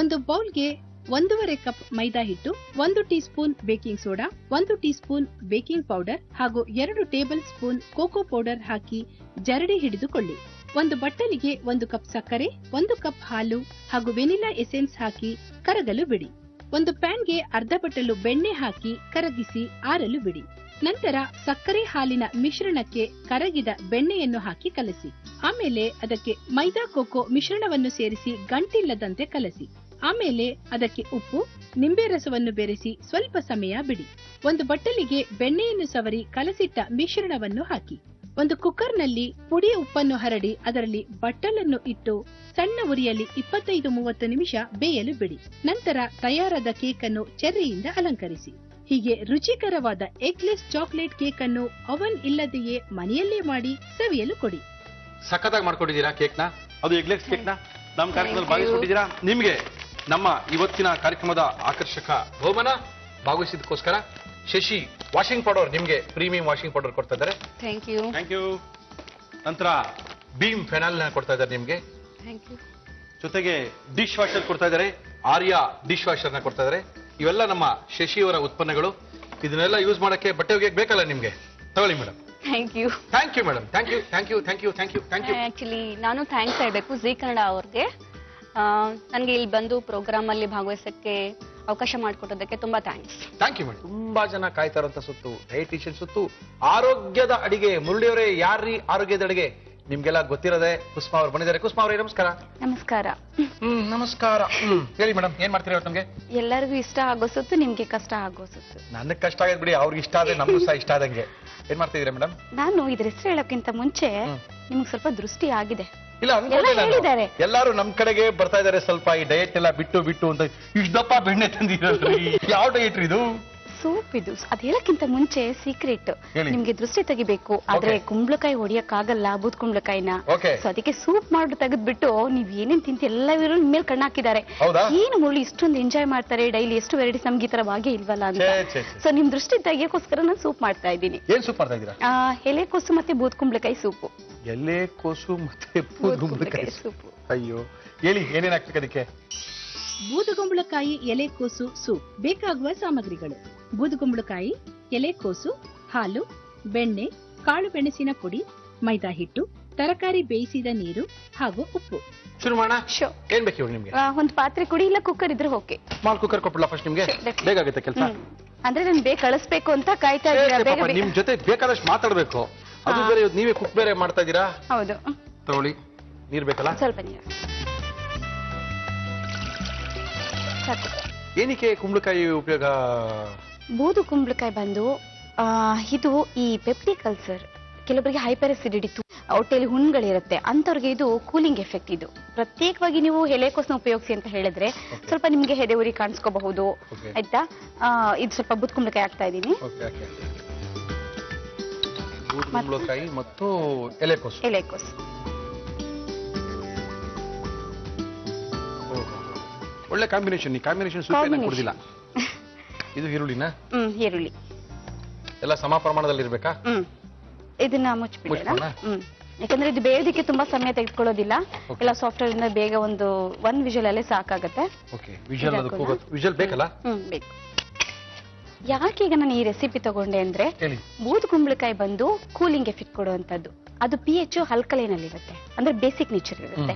ಒಂದು ಬೌಲ್ಗೆ 1.5 ಕಪ್ ಮೈದಾ ಹಿಟ್ಟು, 1 teaspoon baking soda, 1 teaspoon baking powder ಹಾಗೂ 2 ಟೇಬಲ್ ಸ್ಪೂನ್ ಕೋಕೋ ಪೌಡರ್ ಹಾಕಿ ಜರಡಿ ಹಿಡಿದುಕೊಳ್ಳಿ. ಒಂದು ಬಟ್ಟಲಿಗೆ 1 ಕಪ್ ಸಕ್ಕರೆ, 1 ಕಪ್ ಹಾಲು ಹಾಗೂ ವೆನಿಲಾ ಎಸೆನ್ಸ್ ಹಾಕಿ ಕರಗಲು ಬಿಡಿ. ಒಂದು ಪ್ಯಾನ್ಗೆ ಅರ್ಧ ಬಟ್ಟಲು ಬೆಣ್ಣೆ ಹಾಕಿ ಕರಗಿಸಿ ಆರಲು ಬಿಡಿ. ನಂತರ ಸಕ್ಕರೆ ಹಾಲಿನ ಮಿಶ್ರಣಕ್ಕೆ ಕರಗಿದ ಬೆಣ್ಣೆಯನ್ನು ಹಾಕಿ ಕಲಸಿ. ಆಮೇಲೆ ಅದಕ್ಕೆ ಮೈದಾ ಕೋಕೋ ಮಿಶ್ರಣವನ್ನು ಸೇರಿಸಿ ಗಂಟಿಲ್ಲದಂತೆ ಕಲಸಿ. ಆಮೇಲೆ ಅದಕ್ಕೆ ಉಪ್ಪು, ನಿಂಬೆ ರಸವನ್ನು ಬೆರೆಸಿ ಸ್ವಲ್ಪ ಸಮಯ ಬಿಡಿ. ಒಂದು ಬಟ್ಟಲಿಗೆ ಬೆಣ್ಣೆಯನ್ನು ಸವರಿ ಕಲಸಿಟ್ಟ ಮಿಶ್ರಣವನ್ನು ಹಾಕಿ ಒಂದು ಕುಕ್ಕರ್ನಲ್ಲಿ ಪುಡಿ ಉಪ್ಪನ್ನು ಹರಡಿ ಅದರಲ್ಲಿ ಬಟ್ಟಲನ್ನು ಇಟ್ಟು ಸಣ್ಣ ಉರಿಯಲ್ಲಿ 25-30 ನಿಮಿಷ ಬೇಯಲು ಬಿಡಿ. ನಂತರ ತಯಾರಾದ ಕೇಕ್ ಅನ್ನು ಚೆರ್ರಿಯಿಂದ ಅಲಂಕರಿಸಿ. ಹೀಗೆ ರುಚಿಕರವಾದ ಎಗ್ಲೆಸ್ ಚಾಕ್ಲೇಟ್ ಕೇಕ್ ಅನ್ನು ಅವನ್ ಇಲ್ಲದೆಯೇ ಮನೆಯಲ್ಲೇ ಮಾಡಿ ಸವಿಯಲು ಕೊಡಿ. ಸಖತ್ತಾಗಿ ಮಾಡ್ಕೊಟ್ಟಿದ್ದೀರಾ ಕೇಕ್ನ, ಅದು ಎಗ್ಲೆಸ್ ಕೇಕ್ನ ನಮ್ಮ ಕಾರ್ಯಕ್ರಮದಲ್ಲಿ ಭಾಗವಹಿಸಿದ್ದೀರಾ. ನಿಮ್ಗೆ ನಮ್ಮ ಇವತ್ತಿನ ಕಾರ್ಯಕ್ರಮದ ಆಕರ್ಷಕ ಬಹುಮಾನ ಭಾಗವಹಿಸಿದಕ್ಕೋಸ್ಕರ ಶಶಿ ವಾಷಿಂಗ್ ಪೌಡರ್, ನಿಮ್ಗೆ ಪ್ರೀಮಿಯಂ ವಾಷಿಂಗ್ ಪೌಡರ್ ಕೊಡ್ತಾ ಇದ್ದಾರೆ. Thank you thank you. ನಂತರ ಬೀಮ್ ಫೆನಲ್ ಕೊಡ್ತಾ ಇದ್ದಾರೆ ನಿಮ್ಗೆ. Thank you. ಜೊತೆಗೆ ಡಿಶ್ ವಾಷರ್ ಕೊಡ್ತಾ ಇದ್ದಾರೆ, ಆರ್ಯ ಡಿಶ್ ವಾಷರ್ನ ಕೊಡ್ತಾ ಇದ್ದಾರೆ. ಇವೆಲ್ಲ ನಮ್ಮ ಶಶಿ ಅವರ ಉತ್ಪನ್ನಗಳು. ಇದನ್ನೆಲ್ಲ ಯೂಸ್ ಮಾಡಕ್ಕೆ ಬಟ್ಟೆ ಒಗೆಯಕ್ಕೆ ಬೇಕಲ್ಲ ನಿಮ್ಗೆ, ತಗೊಳ್ಳಿ madam. Thank you. Thank you madam, thank you thank you thank you thank you thank you. Actually ನಾನು ಥ್ಯಾಂಕ್ಸ್ ಹೇಳ್ಬೇಕು ಜೀ ಕನ್ನಡ ಅವ್ರಿಗೆ. ನನಗೆ ಇಲ್ಲಿ ಬಂದು ಪ್ರೋಗ್ರಾಮ್ ಅಲ್ಲಿ ಭಾಗವಹಿಸಕ್ಕೆ ಅವಕಾಶ ಮಾಡಿಕೊಟ್ಟೋದಕ್ಕೆ ತುಂಬಾ ಥ್ಯಾಂಕ್ಸ್. Thank you madam. ತುಂಬಾ ಜನ ಕಾಯ್ತಾ ಇರೋಂಥ ಸುತ್ತು, ಡಯಟಿಷಿಯನ್ ಸುತ್ತು, ಆರೋಗ್ಯದ ಅಡಿಗೆ. ಮುರಳಿಯವರೇ, ಯಾರ್ರೀ ಆರೋಗ್ಯದ ಅಡಿಗೆ? ನಿಮ್ಗೆಲ್ಲ ಗೊತ್ತಿರೋದೆ. ಕುಸ್ಮಾ ಅವ್ರು ಬಂದಿದ್ದಾರೆ. ಕುಸ್ಮಾ ಅವರೇ ನಮಸ್ಕಾರ. ನಮಸ್ಕಾರ. ನಮಸ್ಕಾರ. ಹೇಳಿ ಮೇಡಮ್, ಏನ್ ಮಾಡ್ತೀರಾ ಇವತ್ತು ನಮ್ಗೆ? ಎಲ್ಲರಿಗೂ ಇಷ್ಟ ಆಗೋ ಸುತ್ತು, ನಿಮ್ಗೆ ಕಷ್ಟ ಆಗೋ ಸುತ್ತು. ನನಗೆ ಕಷ್ಟ ಆಗದ್ ಬಿಡಿ, ಅವ್ರಿಗೆ ಇಷ್ಟ ಆದ್ರೆ ನಮಗೂ ಸಹ ಇಷ್ಟ ಆದಂಗೆ. ಏನ್ ಮಾಡ್ತಿದ್ದೀರಾ ಮೇಡಮ್? ನಾನು ಇದ್ರ ಹೆಸರು ಹೇಳೋಕ್ಕಿಂತ ಮುಂಚೆ ನಿಮ್ಗೆ ಸ್ವಲ್ಪ ದೃಷ್ಟಿ ಆಗಿದೆ. ಇಲ್ಲ ಅನ್ಕೊಂಡಿದ್ದಾರೆ, ಎಲ್ಲಾರು ನಮ್ ಕಡೆಗೆ ಬರ್ತಾ ಇದಾರೆ. ಸ್ವಲ್ಪ ಈ ಡಯಟ್ ಎಲ್ಲ ಬಿಟ್ಟು ಬಿಟ್ಟು ಅಂತ ಇಷ್ಟಪ್ಪ ಬೆಣ್ಣೆ ತಂದಿರಲ್ರಿ. ಯಾವ ಡಯಟ್ ಇದು? ಸೂಪ್ ಇದು. ಅದ್ ಹೇಳಕ್ಕಿಂತ ಮುಂಚೆ ಸೀಕ್ರೆಟ್, ನಿಮ್ಗೆ ದೃಷ್ಟಿ ತೆಗಿಬೇಕು ಆದ್ರೆ ಕುಂಬಳಕಾಯಿ ಹೊಡಿಯಕ್ಕಾಗಲ್ಲ, ಬೂದ್ ಕುಂಬಳಕಾಯಿನ. ಸೊ ಅದಕ್ಕೆ ಸೂಪ್ ಮಾಡಿ ತೆಗೆದ್ಬಿಟ್ಟು ನೀವ್ ಏನೇನ್ ತಿಂತಿ ಎಲ್ಲರೂ ಮೇಲೆ ಕಣ್ಣು ಹಾಕಿದ್ದಾರೆ. ಏನು ಮುರಳಿ ಇಷ್ಟೊಂದು ಎಂಜಾಯ್ ಮಾಡ್ತಾರೆ ಡೈಲಿ, ಎಷ್ಟು ವೆರೈಟೀಸ್ ನಮ್ಗೆ ಈ ತರ ಭಾಗ್ಯ ಇಲ್ವಲ್ಲ ಅಂತ. ಸೊ ನಿಮ್ ದೃಷ್ಟಿ ತೆಗಿಯೋಕೋಸ್ಕರ ನಾನು ಸೂಪ್ ಮಾಡ್ತಾ ಇದ್ದೀನಿ. ಏನ್ ಸೂಪ್ ಮಾಡ್ತಾ ಇದ್ದೀರಾ? ಎಲೆಕೋಸು ಮತ್ತೆ ಬೂದ್ ಕುಂಬಳಕಾಯಿ ಸೂಪು. ಎಲೆಕೋಸು ಮತ್ತೆ ಬೂದುಗುಂಬಳಕಾಯಿ ಸೂಪು. ಅಯ್ಯೋ, ಹೇಳಿ ಏನೇನ್ ಹಾಕ್ಬೇಕು ಅದಕ್ಕೆ? ಬೂದುಗುಂಬಳಕಾಯಿ ಎಲೆಕೋಸು ಸೂಪ್. ಬೇಕಾಗುವ ಸಾಮಗ್ರಿಗಳು: ಬೂದುಗುಂಬಳಕಾಯಿ, ಎಲೆಕೋಸು, ಹಾಲು, ಬೆಣ್ಣೆ, ಕಾಳು ಮೆಣಸಿನ ಪುಡಿ, ಮೈದಾ ಹಿಟ್ಟು, ತರಕಾರಿ ಬೇಯಿಸಿದ ನೀರು ಹಾಗೂ ಉಪ್ಪು. ಶುರು ಮಾಡೋಣ. ಏನ್ ಬೇಕು ನಿಮ್ಗೆ? ಒಂದು ಪಾತ್ರೆ ಕುಡಿ, ಇಲ್ಲ ಕುಕ್ಕರ್ ಇದ್ರೆ ಓಕೆ. ಸ್ಮಾಲ್ ಕುಕ್ಕರ್ ಕೊಟ್ಬಿಡಲ್ಲ ಫಸ್ಟ್ ನಿಮ್ಗೆ? ಬೇಕಾಗುತ್ತೆ ಕೆಲಸ. ಅಂದ್ರೆ ನಾನು ಬೇಗ ಕಳಿಸ್ಬೇಕು ಅಂತ ಕಾಯ್ತಾ ಇದ್ದೀರಾ. ನಿಮ್ ಜೊತೆ ಬೇಕಾದಷ್ಟು ಮಾತಾಡ್ಬೇಕು. ಅದು ಬೇರೆ, ನೀವೇ ಕುಕ್ ಬೇರೆ ಮಾಡ್ತಾ ಇದ್ದೀರಾ. ಹೌದು. ತಗೊಳ್ಳಿ, ನೀರ್ ಬೇಕಲ್ಲ? ಸ್ವಲ್ಪ ನೀರು. ಏನಕ್ಕೆ ಕುಂಬಳಕಾಯಿ ಉಪಯೋಗ? ಬೂದು ಕುಂಬಳಕಾಯಿ ಬಂದು ಇದು ಈ ಪೆಪ್ಟಿಕ್ ಅಲ್ಸರ್, ಕೆಲವರಿಗೆ ಹೈಪರ್ ಅಸಿಡಿಟಿ, ಹೊಟ್ಟೆಯಲ್ಲಿ ಹುಣ್ಣುಗಳಿರುತ್ತೆ, ಅಂತವ್ರಿಗೆ ಇದು ಕೂಲಿಂಗ್ ಎಫೆಕ್ಟ್. ಇದು ಪ್ರತ್ಯೇಕವಾಗಿ ನೀವು ಎಲೆಕೋಸನ್ನ ಉಪಯೋಗಿಸಿ ಅಂತ ಹೇಳಿದ್ರೆ ಸ್ವಲ್ಪ ನಿಮ್ಗೆ ಎದೆ ಉರಿ ಕಾಣಿಸ್ಕೋಬಹುದು. ಆಯ್ತಾ? ಇದು ಸ್ವಲ್ಪ ಬೂದು ಕುಂಬಳಕಾಯಿ ಹಾಕ್ತಾ ಇದ್ದೀನಿ. ಕುಂಬಳಕಾಯಿ ಮತ್ತು ಎಲೆಕೋಸು. ಎಲೆಕೋಸು ಒಳ್ಳೆ ಕಾಂಬಿನೇಷನ್. ಈ ಕಾಂಬಿನೇಷನ್ ಸೂಪ್ ಏನಾಗಿ ಕೊಡ್ದಿಲ್ಲ. ಇದು ಈರುಳ್ಳಿನ ಈರುಳ್ಳಿ ಎಲ್ಲ ಸಮ ಪ್ರಮಾಣದಲ್ಲಿ ಇರ್ಬೇಕಾ? ಇದನ್ನ ಮುಚ್ಚಿಬಿಡೋಣ. ಯಾಕಂದ್ರೆ ಇದು ಬೇಯೋದಕ್ಕೆ ತುಂಬಾ ಸಮಯ ತೆಗೆದುಕೊಳ್ಳೋದಿಲ್ಲ. ಎಲ್ಲ ಸಾಫ್ಟ್ವೇರ್ ಇಂದ ಬೇಗ ಒಂದು ವಿಷಲ್ ಅಲ್ಲೇ ಸಾಕಾಗತ್ತೆ. ಓಕೆ, ವಿಷಲ್ ಬೇಕಲ್ಲ? ಬೇಕು. ಯಾಕೆ ಈಗ ನಾನು ಈ ರೆಸಿಪಿ ತಗೊಂಡೆ ಅಂದ್ರೆ ಬೂದು ಕುಂಬಳಕಾಯಿ ಬಂದು ಕೂಲಿಂಗ್ ಎಫೆಕ್ಟ್ ಕೊಡುವಂತದ್ದು. ಅದು pH ಆಲ್ಕಲೈನ್ ಅಲ್ಲಿ ಇರುತ್ತೆ, ಅಂದ್ರೆ ಬೇಸಿಕ್ ನೇಚರ್ ಇರುತ್ತೆ.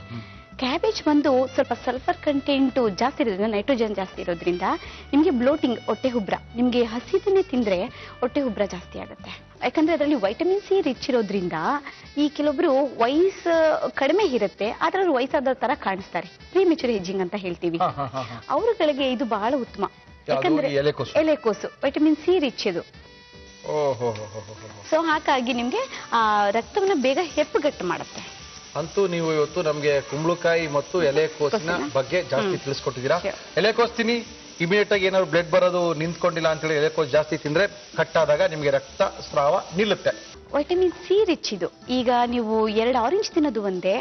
ಕ್ಯಾಬೇಜ್ ಬಂದು ಸ್ವಲ್ಪ ಸಲ್ಫರ್ ಕಂಟೆಂಟ್ ಜಾಸ್ತಿ ಇರೋದ್ರಿಂದ, ನೈಟ್ರೋಜನ್ ಜಾಸ್ತಿ ಇರೋದ್ರಿಂದ ನಿಮ್ಗೆ ಬ್ಲೋಟಿಂಗ್, ಹೊಟ್ಟೆ ಉಬ್ರ, ನಿಮ್ಗೆ ಹಸಿದನ್ನೇ ತಿಂದ್ರೆ ಹೊಟ್ಟೆ ಉಬ್ರ ಜಾಸ್ತಿ ಆಗುತ್ತೆ. ಯಾಕಂದ್ರೆ ಅದರಲ್ಲಿ ವೈಟಮಿನ್ ಸಿ ರಿಚ್ ಇರೋದ್ರಿಂದ ಈ ಕೆಲವೊಬ್ರು ವಯಸ್ಸು ಕಡಿಮೆ ಇರುತ್ತೆ ಆದ್ರೆ ಅವ್ರು ವಯಸ್ಸಾದ ತರ ಕಾಣಿಸ್ತಾರೆ, ಪ್ರೀಮೆಚೂರ್ ಏಜಿಂಗ್ ಅಂತ ಹೇಳ್ತೀವಿ. ಅವರುಗಳಿಗೆ ಇದು ಬಹಳ ಉತ್ತಮ. ಯಾಕಂದ್ರೆ ಎಲೆಕೋಸು ವೈಟಮಿನ್ ಸಿ ರಿಚ್ ಇದು. ಸೊ ಹಾಗಾಗಿ ನಿಮ್ಗೆ ರಕ್ತವನ್ನ ಬೇಗ ಹೆಪ್ಪುಗಟ್ಟು ಮಾಡುತ್ತೆ. ಅಂತೂ ನೀವು ಇವತ್ತು ನಮ್ಗೆ ಕುಂಬಳಕಾಯಿ ಮತ್ತು ಎಲೆಕೋಸಿನ ಬಗ್ಗೆ ಜಾಸ್ತಿ ತಿಳಿಸ್ಕೊಟ್ಟಿದ್ದೀರಾ. ಎಲೆಕೋಸ್ ತಿನ್ನಿ, ಇಮಿಡಿಯೇಟ್ ಆಗಿ ಏನಾದ್ರು ಬ್ಲಡ್ ಬರೋದು ನಿಂತ್ಕೊಂಡಿಲ್ಲ ಅಂತೇಳಿ ಎಲೆಕೋಸ್ ಜಾಸ್ತಿ ತಿಂದ್ರೆ ಕಟ್ಟಾದಾಗ ನಿಮ್ಗೆ ರಕ್ತ ಸ್ರಾವ ನಿಲ್ಲುತ್ತೆ. ವೈಟಮಿನ್ ಸಿ ರಿಚ್ ಇದು. ಈಗ ನೀವು 2 ಆರೆಂಜ್ ತಿನ್ನೋದು ಒಂದೇ,